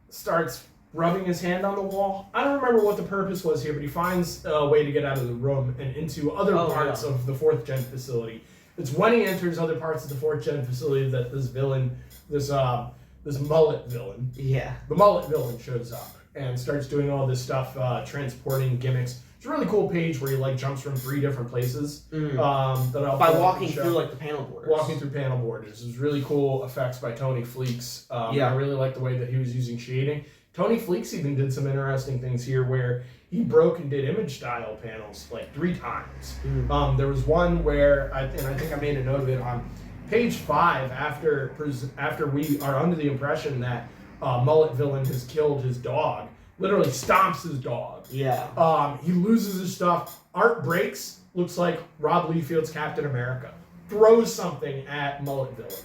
starts rubbing his hand on the wall. I don't remember what the purpose was here, but he finds a way to get out of the room and into other parts of the 4th Gen facility. It's when he enters other parts of the 4th Gen facility that this villain, this mullet villain, the mullet villain shows up and starts doing all this stuff, transporting gimmicks. It's a really cool page where he like jumps from 3 different places.
By walking through like the panel borders.
Walking through panel borders. It was really cool effects by Tony Fleeks. I really like the way that he was using shading. Tony Fleeks even did some interesting things here where he broke and did image style panels like 3 times. There was one where, I think I made a note of it on page 5 after we are under the impression that Mullet Villain has killed his dog, literally stomps his dog.
Yeah.
He loses his stuff. Art breaks, looks like Rob Liefeld's Captain America. Throws something at Mullet Villain.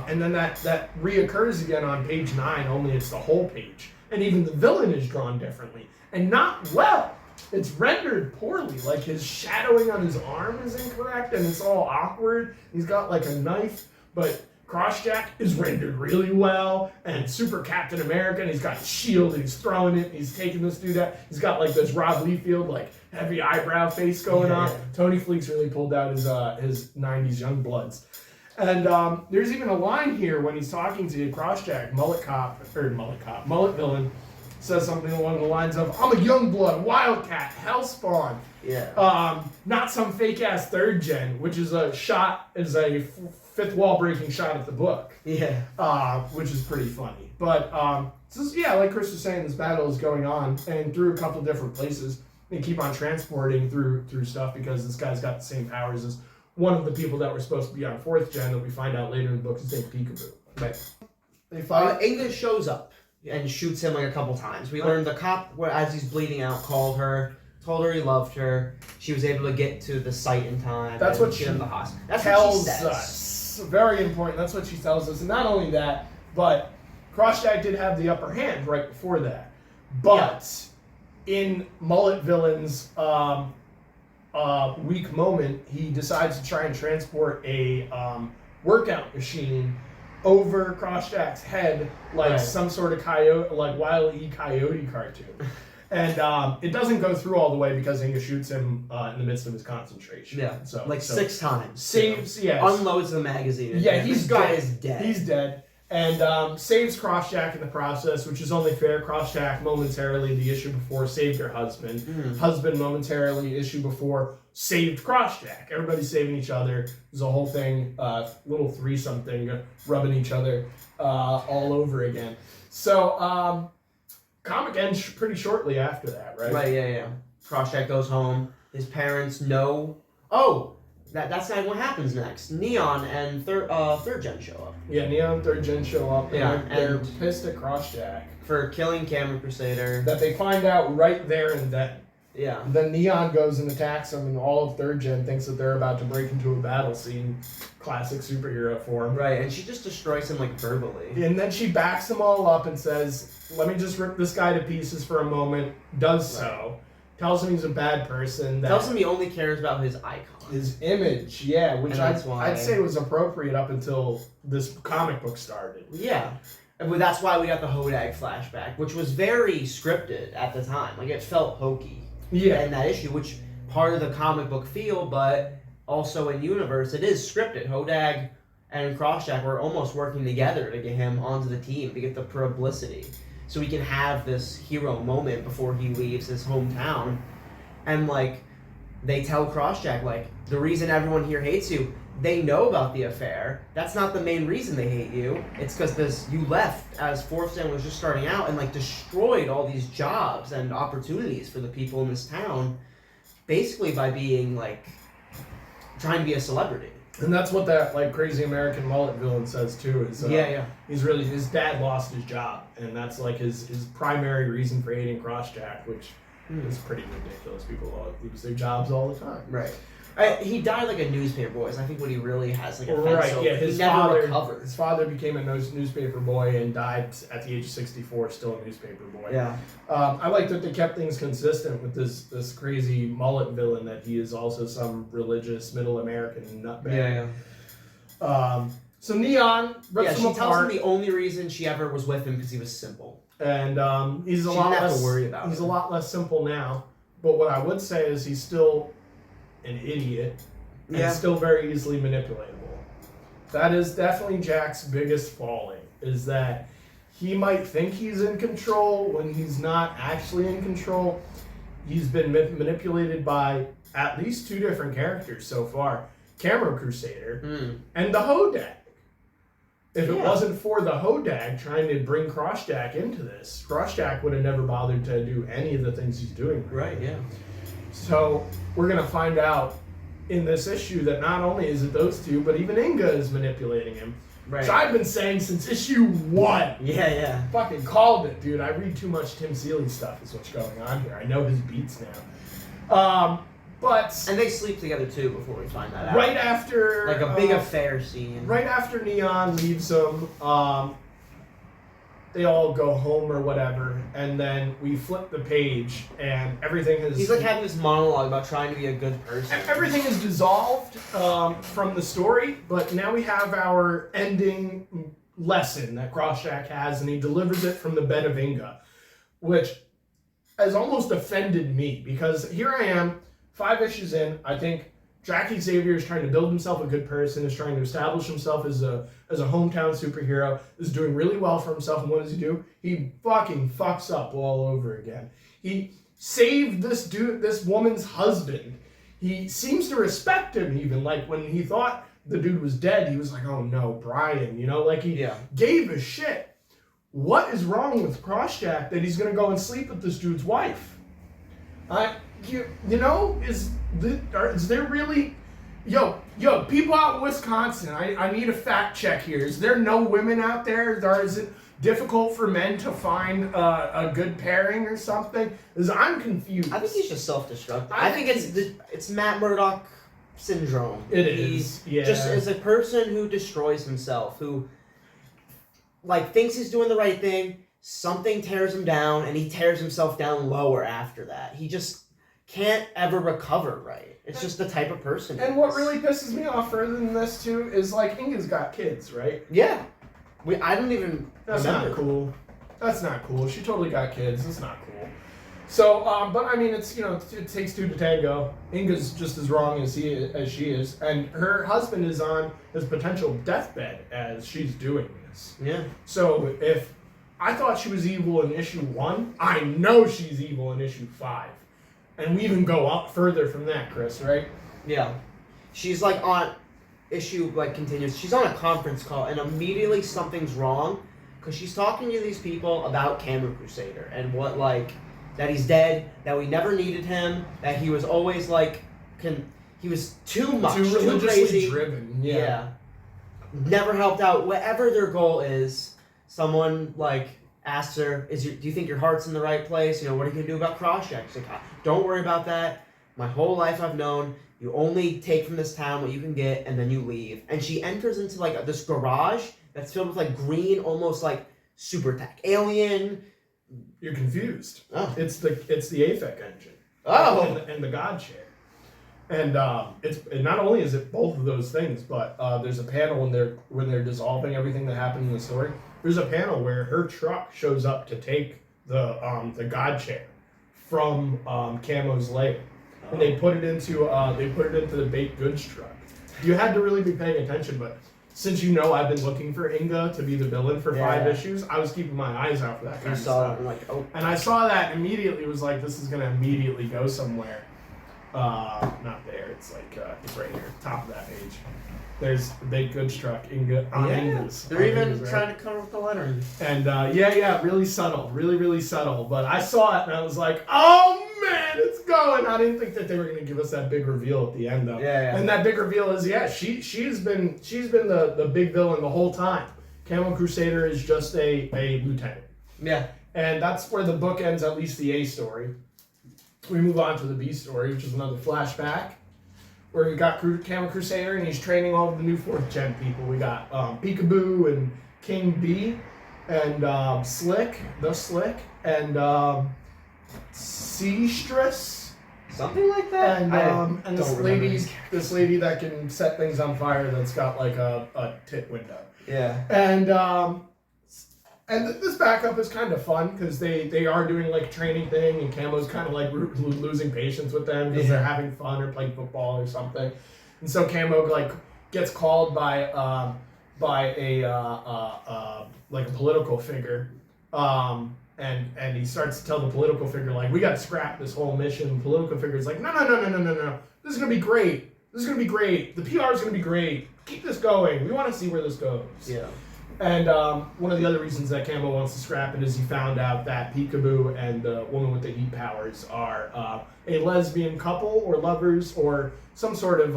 And then that reoccurs again on page 9, only it's the whole page. And even the villain is drawn differently. And not well. it's rendered poorly. Like his shadowing on his arm is incorrect, and it's all awkward. He's got like a knife, but Crossjack is rendered really well, and Super Captain America, and he's got his shield, and he's throwing it, and he's taking this dude out. He's got like this Rob Liefeld, like heavy eyebrow face going on. Tony Fleecs really pulled out his 90s young bloods. And there's even a line here when he's talking to Crossjack, Mullet Villain, says something along the lines of, I'm a young blood, wildcat, hellspawn.
Yeah.
Not some fake ass third gen, which is a fifth wall breaking shot at the book.
Yeah.
Which is pretty funny. But like Chris was saying, this battle is going on, and through a couple different places. They keep on transporting through stuff because this guy's got the same powers as one of the people that were supposed to be on 4th gen that we find out later in the book is named Peekaboo.
Right.
They fight.
Inga shows up and shoots him like a couple times. We learned the cop, as he's bleeding out, told her he loved her. She was able to get to the site in time.
That's what she
the hospital. That's
tells
what she says.
us. Very important. That's what she tells us. And not only that, but Crossjack did have the upper hand right before that. But in Mullet Villain's weak moment, he decides to try and transport a workout machine over Crossjack's head like some sort of coyote, like Wile E. Coyote cartoon. And it doesn't go through all the way because Inga shoots him in the midst of his concentration.
Yeah,
so
6 times.
Saves,
unloads the magazine.
Yeah, this
guy is dead.
He's dead. And saves Crossjack in the process, which is only fair. Crossjack momentarily, the issue before, saved her husband. Husband momentarily, issue before, saved Crossjack. Everybody's saving each other. There's a whole thing, little threesome thing, rubbing each other all over again. So, comic ends pretty shortly after that, right?
Right, yeah. Crossjack goes home. His parents know. Oh! That's not what happens next. Neon and third gen show up.
Yeah, Neon and third gen show up.
Yeah,
they're pissed at Crossjack
for killing Cameron Crusader.
That they find out right there and then.
Yeah.
Then Neon goes and attacks them, and all of third gen thinks that they're about to break into a battle scene. Classic superhero form.
Right, and she just destroys him like verbally.
And then she backs them all up and says, "Let me just rip this guy to pieces for a moment." Does so. Tells him he's a bad person.
Tells him he only cares about his icon.
His image, which I'd say was appropriate up until this comic book started.
Yeah. But that's why we got the Hodag flashback, which was very scripted at the time. Like, it felt hokey.
Yeah.
In that issue, which part of the comic book feel, but also in universe, it is scripted. Hodag and Crossjack were almost working together to get him onto the team, to get the publicity. So he can have this hero moment before he leaves his hometown. And, like, they tell Crossjack, like, the reason everyone here hates you, they know about the affair. That's not the main reason they hate you. It's because you left as 4th Gen was just starting out and, like, destroyed all these jobs and opportunities for the people in this town, basically by being, like, trying to be a celebrity.
And that's what that, like, crazy American Mullet Villain says, too. Is, he's really, his dad lost his job, and that's, like, his primary reason for hating Crossjack, which is pretty ridiculous. People lose their jobs all the time.
Right. He died like a newspaper boy, so I think what he really has, like, a
his father became a newspaper boy and died at the age of 64, still a newspaper boy.
Yeah.
I like that they kept things consistent with this crazy mullet villain, that he is also some religious middle American nutbag. So Neon rips him apart.
She tells him the only reason she ever was with him because he was simple.
And he's a
she
lot
didn't have
less
to worry about
he's
him.
a lot less simple now. But what I would say is he's still an idiot and still very easily manipulatable. That is definitely Jack's biggest falling, is that he might think he's in control when he's not actually in control. He's been manipulated by at least 2 different characters so far. Cameron Crusader and the Hodag. If it wasn't for the Hodag trying to bring Crossjack into this, Crossjack would have never bothered to do any of the things he's doing.
Right, yeah.
So we're going to find out in this issue that not only is it those 2, but even Inga is manipulating him.
Right.
So I've been saying since issue 1.
Yeah.
Fucking called it, dude. I read too much Tim Seeley stuff is what's going on here. I know his beats now. And
they sleep together too before we find that out.
Right after...
Like a big affair scene.
Right after Neon leaves him, they all go home or whatever, and then we flip the page, and everything has...
He's like having this monologue about trying to be a good person.
Everything is dissolved from the story, but now we have our ending lesson that Crosscheck has, and he delivers it from the bed of Inga, which has almost offended me, because here I am, 5 issues in, I think Jackie Xavier is trying to build himself a good person, is trying to establish himself as a hometown superhero, is doing really well for himself, and what does he do? He fucking fucks up all over again. He saved this woman's husband. He seems to respect him even, like when he thought the dude was dead, he was like, oh no, Brian, like he gave a shit. What is wrong with Crosscheck that he's gonna go and sleep with this dude's wife? Is there really... Yo, people out in Wisconsin, I need a fact check here. Is there no women out there? Or is it difficult for men to find a good pairing or something? Because I'm confused.
I think he's just self-destructive. I think it's Matt Murdock syndrome.
He's
just as a person who destroys himself, who thinks he's doing the right thing, something tears him down, and he tears himself down lower after that. He just can't ever recover right. It's just the type of person.
And what really pisses me off further than this too is Inga's got kids, right?
Yeah. I don't even
That's
remember.
not cool. That's not cool. She totally got kids. That's not cool. So, but I mean, it's it takes two to tango. Inga's just as wrong as she is, and her husband is on his potential deathbed as she's doing this.
Yeah.
So if I thought she was evil in issue 1, I know she's evil in issue 5. And we even go up further from that, Chris, right?
Yeah. She's on issue, continues. She's on a conference call, and immediately something's wrong, because she's talking to these people about Camo Crusader, and what, that he's dead, that we never needed him, that he was always, he was too much,
too religiously
crazy.
driven.
Yeah. Never helped out. Whatever their goal is, someone, asks her, do you think your heart's in the right place? What are you going to do about Crosscheck? She's like, don't worry about that. My whole life I've known, you only take from this town what you can get, and then you leave. And she enters into, this garage that's filled with, green, almost, super tech. Alien.
You're confused.
Oh.
It's the AFEC engine.
Oh.
And the God Chair. And not only is it both of those things, but there's a panel when they're dissolving everything that happened in the story. There's a panel where her truck shows up to take the God Chair from Camo's lair, and they put it into the baked goods truck. You had to really be paying attention, but since I've been looking for Inga to be the villain for 5 issues, I was keeping my eyes out for that kind of stuff. And I saw that and immediately was like, this is gonna immediately go somewhere. Not there. It's it's right here, top of that page. There's the baked goods truck, Inga. Inga's.
They're even trying to cover up the lettering.
And really subtle, really subtle. But I saw it and I was like, oh man, it's going. I didn't think that they were gonna give us that big reveal at the end though.
Yeah.
And that big reveal is she's been the big villain the whole time. Camo Crusader is just a lieutenant.
Yeah.
And that's where the book ends, at least the A story. We move on to the B story, which is another flashback, where we got Camo Crusader, and he's training all of the new 4th gen people. We got Peekaboo and King B, and Slick, and Seastress.
Something like that?
And this lady that can set things on fire that's got a tit window.
Yeah.
And this backup is kind of fun because they are doing a training thing, and Camo's kind of losing patience with them because they're having fun or playing football or something. And so Camo gets called by a political figure, and he starts to tell the political figure we got to scrap this whole mission. The political figure's like, no, this is gonna be great. The PR is gonna be great. Keep this going. We want to see where this goes.
Yeah.
And one of the other reasons that Camo wants to scrap it is he found out that Peekaboo and the woman with the heat powers are a lesbian couple or lovers or some sort of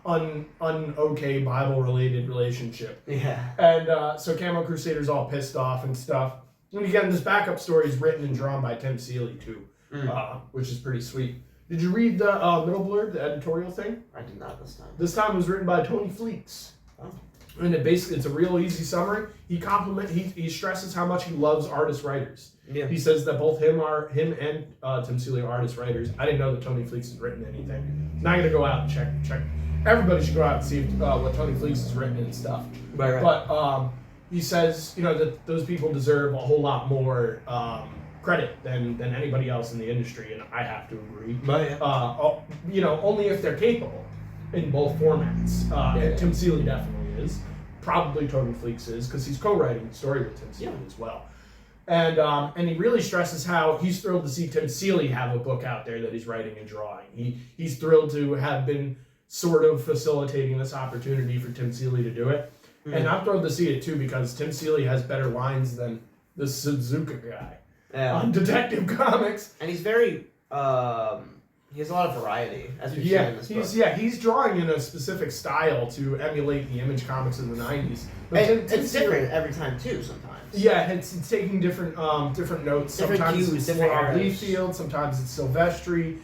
un-okay Bible-related relationship.
Yeah.
And so Camo Crusader's all pissed off and stuff. And again, this backup story is written and drawn by Tim Seeley too, which is pretty sweet. Did you read the middle blurb, the editorial thing?
I did not this time.
This time it was written by Tony Fleets.
Oh.
And it's a real easy summary. He stresses how much he loves artist writers.
Yeah.
He says that both him and Tim Seeley are artist writers. I didn't know that Tony Fleecs has written anything. I'm not gonna go out and check. Everybody should go out and see what Tony Fleecs has written and stuff.
Right.
But he says, that those people deserve a whole lot more credit than anybody else in the industry, and I have to agree.
Right.
Only if they're capable in both formats. And Tim Seeley definitely is. Probably Tony Fleecs is, because he's co-writing the story with Tim Seeley as well. And he really stresses how he's thrilled to see Tim Seeley have a book out there that he's writing and drawing. He's thrilled to have been sort of facilitating this opportunity for Tim Seeley to do it. Mm-hmm. And I'm thrilled to see it too, because Tim Seeley has better lines than the Suzuka guy on Detective Comics.
And he's very he has a lot of variety, as we've seen in this book.
He's drawing in a specific style to emulate the Image Comics of the 90s. But
it's different every time too, sometimes.
Yeah, it's taking different notes.
Different
sometimes
cues,
it's
different
Rob
eras.
Liefeld, sometimes it's Silvestri.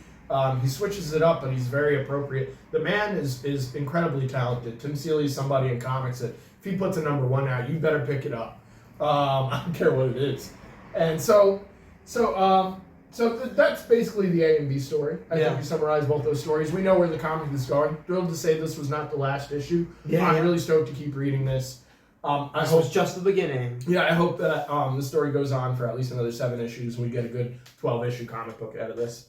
He switches it up, but he's very appropriate. The man is incredibly talented. Tim Seeley is somebody in comics that if he puts a #1 out, you better pick it up. I don't care what it is. And so that's basically the A and B story. I think we summarized both those stories. We know where the comic is going. Thrilled to say this was not the last issue. I'm really stoked to keep reading this.
This was just the beginning.
Yeah, I hope that the story goes on for at least another 7 issues and we get a good 12-issue comic book out of this.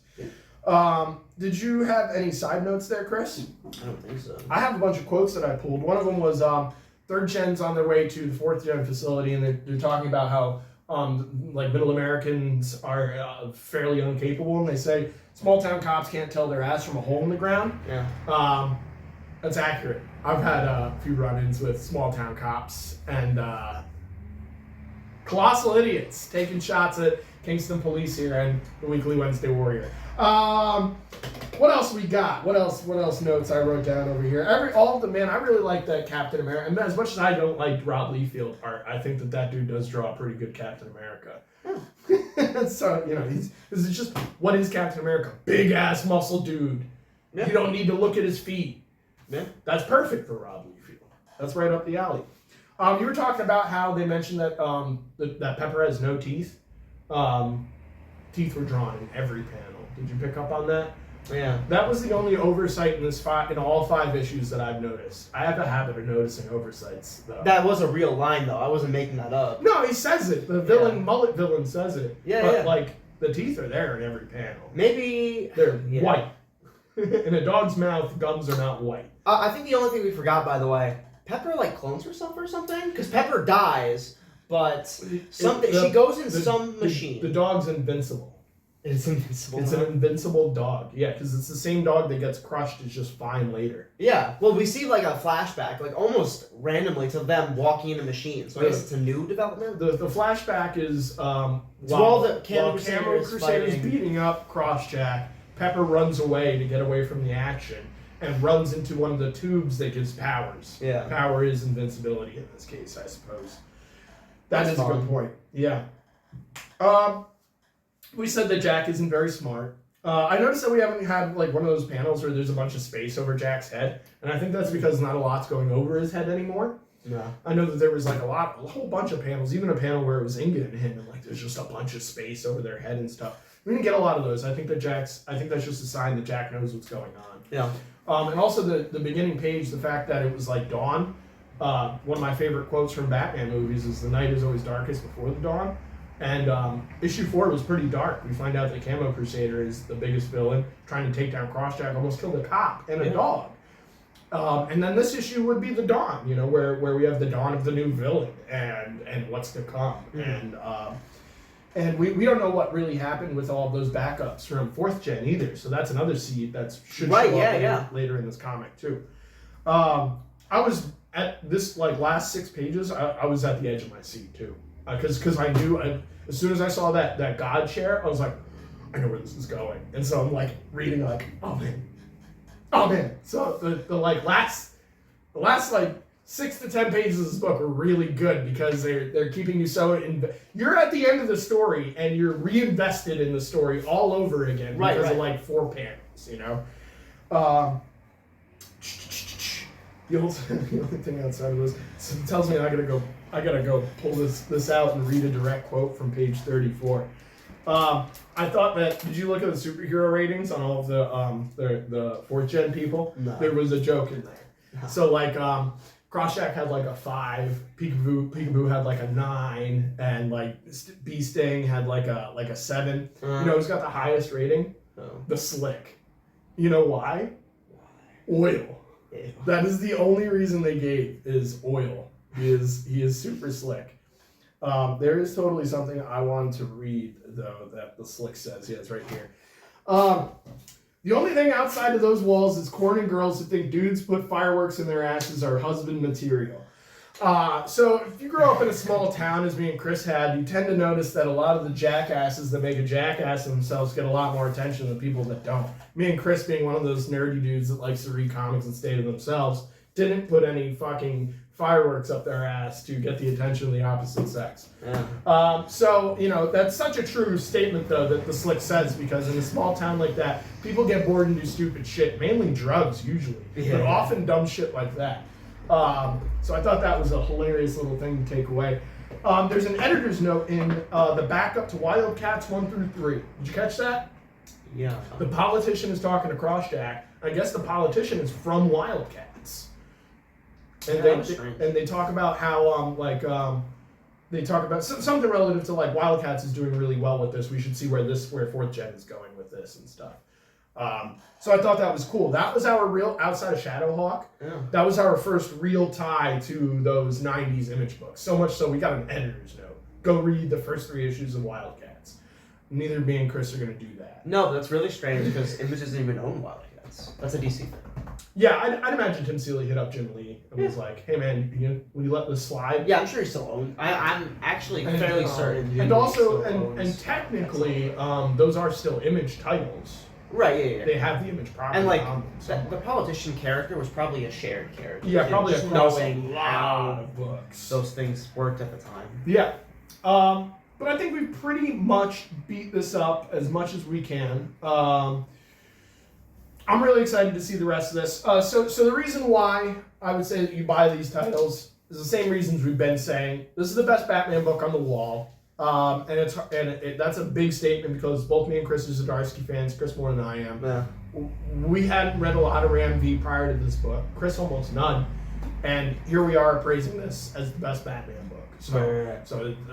Did you have any side notes there, Chris?
I don't think so.
I have a bunch of quotes that I pulled. One of them was 3rd Gen's on their way to the 4th Gen facility, and they're talking about how middle Americans are fairly incapable, and they say small town cops can't tell their ass from a hole in the ground.
Yeah.
That's accurate. I've had a few run-ins with small town cops and colossal idiots taking shots at Kingston Police here and the Weekly Wednesday Warrior. What else we got? What else notes I wrote down over here? I really like that Captain America. And as much as I don't like Rob Liefeld art, I think that dude does draw a pretty good Captain America. So, this is just, what is Captain America? Big ass muscle dude. Yeah. You don't need to look at his feet.
Yeah.
That's perfect for Rob Liefeld. That's right up the alley. You were talking about how they mentioned that that Pepper has no teeth. Teeth were drawn in every panel. Did you pick up on that?
Yeah.
That was the only oversight in all 5 issues that I've noticed. I have a habit of noticing oversights, though.
That was a real line, though. I wasn't making that up.
No, he says it. The mullet villain says it.
Yeah,
but, the teeth are there in every panel.
Maybe...
They're white. In a dog's mouth, gums are not white.
I think the only thing we forgot, by the way, Pepper, clones herself or something? Because Pepper dies, but she goes in some machine.
The dog's invincible.
It's invincible.
It's an invincible dog. Yeah, because it's the same dog that gets crushed is just fine later.
Yeah. Well, we see a flashback, almost randomly to them walking in a machine. So I guess it's a new development.
The flashback is
while the Camo
Crusaders beating up Crossjack, Pepper runs away to get away from the action and runs into one of the tubes that gives powers.
Yeah.
Power is invincibility in this case, I suppose. That's a good point. Yeah. We said that Jack isn't very smart. I noticed that we haven't had one of those panels where there's a bunch of space over Jack's head, and I think that's because not a lot's going over his head anymore.
Yeah.
I know that there was a whole bunch of panels, even a panel where it was Inga and him, and there's just a bunch of space over their head and stuff. We didn't get a lot of those. I think that's just a sign that Jack knows what's going on.
Yeah.
And also the beginning page, the fact that it was dawn. One of my favorite quotes from Batman movies is "The night is always darkest before the dawn." And issue 4 was pretty dark. We find out that Camo Crusader is the biggest villain, trying to take down Crossjack, almost killed a cop and a dog. And then this issue would be the dawn, where we have the dawn of the new villain and what's to come. Mm-hmm. And we don't know what really happened with all of those backups from 4th Gen either. So that's another seed that should show up later in this comic too. I was at this last 6 pages. I was at the edge of my seat too. Because I knew, as soon as I saw that God chair, I was like, I know where this is going. And so I'm reading oh man. So the last 6 to 10 pages of this book are really good because they're keeping you you're at the end of the story and you're reinvested in the story all over again because of 4 panels, the only thing outside of this tells me I gotta go pull this out and read a direct quote from page 34. I thought that, did you look at the superhero ratings on all of the 4th gen people?
No.
There was a joke in there.
No.
So like Crosscheck had like a 5, Peekaboo had like a 9, and like Bee Sting had like a 7. You know who's got the highest rating?
Oh.
The Slick. You know why? Oil.
Ew.
That is the only reason they gave, is oil. He is super slick. There is totally something I wanted to read though that the Slick says. Yeah, it's right here. The only thing outside of those walls is corn and girls who think dudes put fireworks in their asses are husband material. So if you grow up in a small town, as me and Chris had, you tend to notice that a lot of the jackasses that make a jackass of themselves get a lot more attention than the people that don't. Me and Chris, being one of those nerdy dudes that likes to read comics and stay to themselves, didn't put any fucking fireworks up their ass to get the attention of the opposite sex.
Yeah.
So, you know, that's such a true statement, though, that the Slick says, because in a small town like that, people get bored and do stupid shit, mainly drugs, usually, but often dumb shit like that. So I thought that was a hilarious little thing to take away. There's an editor's note in the backup to Wildcats 1 through 3. Did you catch that?
Yeah.
The politician is talking to Crosscheck. I guess the politician is from Wildcats. And they talk about how they talk about something relative to like Wildcats is doing really well with this. We should see where 4th gen is going with this and stuff. So I thought that was cool. That was our real, outside of Shadowhawk, that was our first real tie to those 90s Image books. So much so we got an editor's note. Go read the first 3 issues of Wildcats. Neither me and Chris are going to do that.
No, that's really strange because Image doesn't even own Wildcats. That's a DC thing.
Yeah, I'd imagine Tim Seeley hit up Jim Lee and was like, hey man, will you let this slide?
Yeah, I'm sure he still owns. I'm actually fairly certain.
And also, and technically, those are still Image titles.
Right, yeah.
They have the Image property
and like
on them.
the politician character was probably a shared character.
Yeah, probably
just
across
knowing
a lot
how
of books.
those things worked at the time.
Yeah. But I think we've pretty much beat this up as much as we can. I'm really excited to see the rest of this. So the reason why I would say that you buy these titles is the same reasons we've been saying. This is the best Batman book on the wall. That's a big statement because both me and Chris are Zdarsky fans. Chris more than I am.
Yeah.
We hadn't read a lot of Ram V prior to this book. Chris almost none. And here we are praising this as the best Batman book. So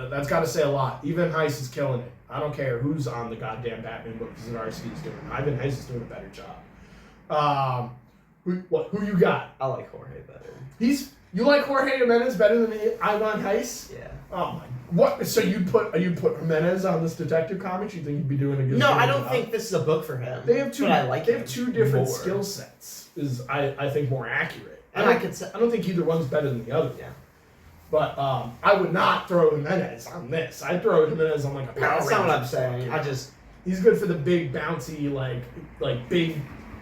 that's got to say a lot. Even Heiss is killing it. I don't care who's on the goddamn Batman book Zdarsky's doing. Ivan Heiss is doing a better job. Who you got?
I like Jorge better.
You like Jorge Jimenez better than Ivan Heiss?
Yeah.
Oh my. What? So you put Jimenez on this detective comics? You think he'd be doing a good?
No, I don't
job?
think this is a book for him.
They have two.
But I like
they have two different
more.
skill sets. Is I think more accurate.
And
I
I could say,
don't think either one's better than the other.
Yeah.
But I would not throw Jimenez on this. I'd throw Jimenez on like a Power
that's not what I'm
Rangers
saying.
book. He's good for the big bouncy like big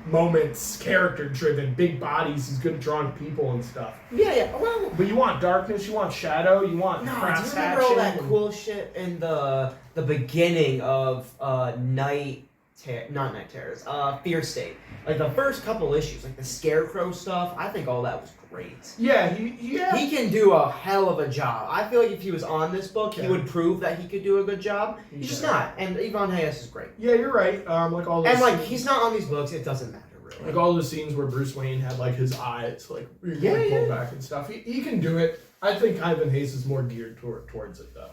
moments, character driven, big bodies. He's good at drawing people and stuff.
Yeah. Well,
But you want darkness, you want shadow, you want
no, do
crass
you remember all that
action.
cool shit in the beginning of Fear State? Like the first couple issues, like the Scarecrow stuff. I think all that was great.
Yeah,
He can do a hell of a job. I feel like if he was on this book, he would prove that he could do a good job. He's just not. And Ivan Hayes is great.
Yeah, you're right. Like all those
And like
scenes,
he's not on these books, it doesn't matter really.
like all those scenes where Bruce Wayne had like his eyes like really pulled back and stuff. He can do it. I think Ivan Hayes is more geared towards it though.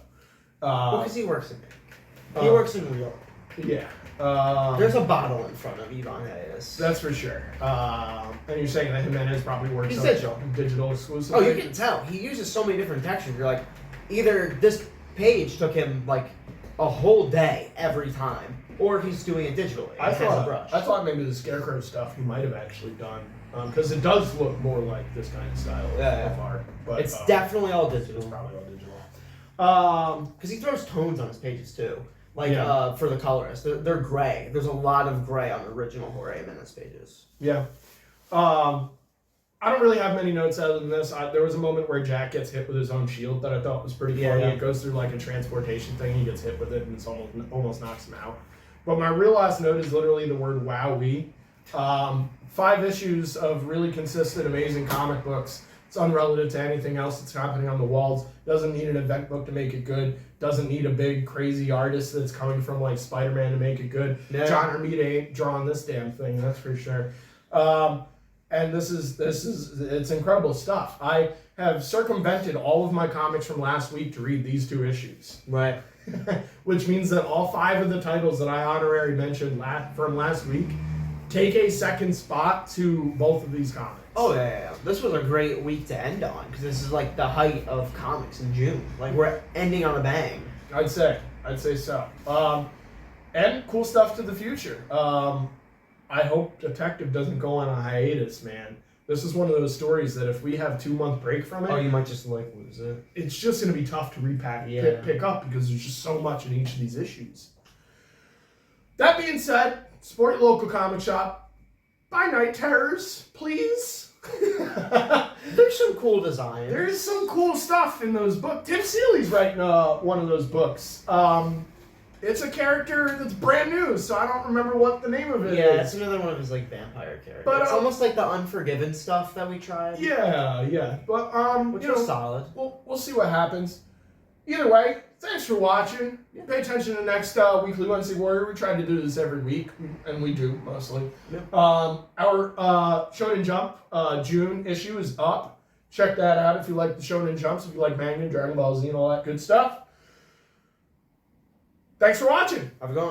Because he works in it. He works in real.
Yeah.
There's a bottle in front of Ivan Hayes.
That's for sure. And you're saying that Jimenez probably works
He's
on digital exclusively?
Oh, you can tell. He uses so many different textures. You're like, either this page took him like a whole day every time, or he's doing it digitally.
I
Has a brush.
thought maybe the Scarecrow stuff he might have actually done. Because it does look more like this kind of style of art. But
It's definitely all digital.
It's probably all digital.
Because he throws tones on his pages too. Like
Yeah.
for the colorist, they're gray. There's a lot of gray on the original Jorge Jimenez pages.
Yeah. I don't really have many notes other than this. There was a moment where Jack gets hit with his own shield that I thought was pretty funny.
Yeah.
It goes through like a transportation thing. He gets hit with it and it's almost knocks him out. But my real last note is literally the word "wowee." 5 issues of really consistent, amazing comic books. It's unrelated to anything else that's happening on the walls. Doesn't need an event book to make it good. Doesn't need a big crazy artist that's coming from like Spider-Man to make it good.
No.
John Romita ain't drawing this damn thing, that's for sure. And this is it's incredible stuff. I have circumvented all of my comics from last week to read these 2 issues.
Right.
Which means that all 5 of the titles that I honorary mentioned from last week take a second spot to both of these comics.
Oh yeah. This was a great week to end on because this is like the height of comics in June. Like we're ending on a bang.
I'd say so. And cool stuff to the future. I hope Detective doesn't go on a hiatus, man. This is one of those stories that if we have 2-month break from it,
Oh, you might just like lose it.
it's just going to be tough to pick up because there's just so much in each of these issues. That being said, support your local comic shop. Buy Night Terrors, please.
There's some cool designs.
There's some cool stuff in those books. Tim Seeley's writing one of those books. It's a character that's brand new, so I don't remember what the name of it is.
Yeah, it's another one of his like vampire characters.
But,
it's almost like the Unforgiven stuff that we tried.
Yeah. But
Which
you know,
was solid.
we'll see what happens. Either way, thanks for watching. Pay attention to next weekly Wednesday Warrior. We try to do this every week, and we do mostly.
Yep.
Our Shonen Jump June issue is up. Check that out if you like the Shonen Jumps, if you like manga, Dragon Ball Z, and all that good stuff. Thanks for watching.
Have a good one.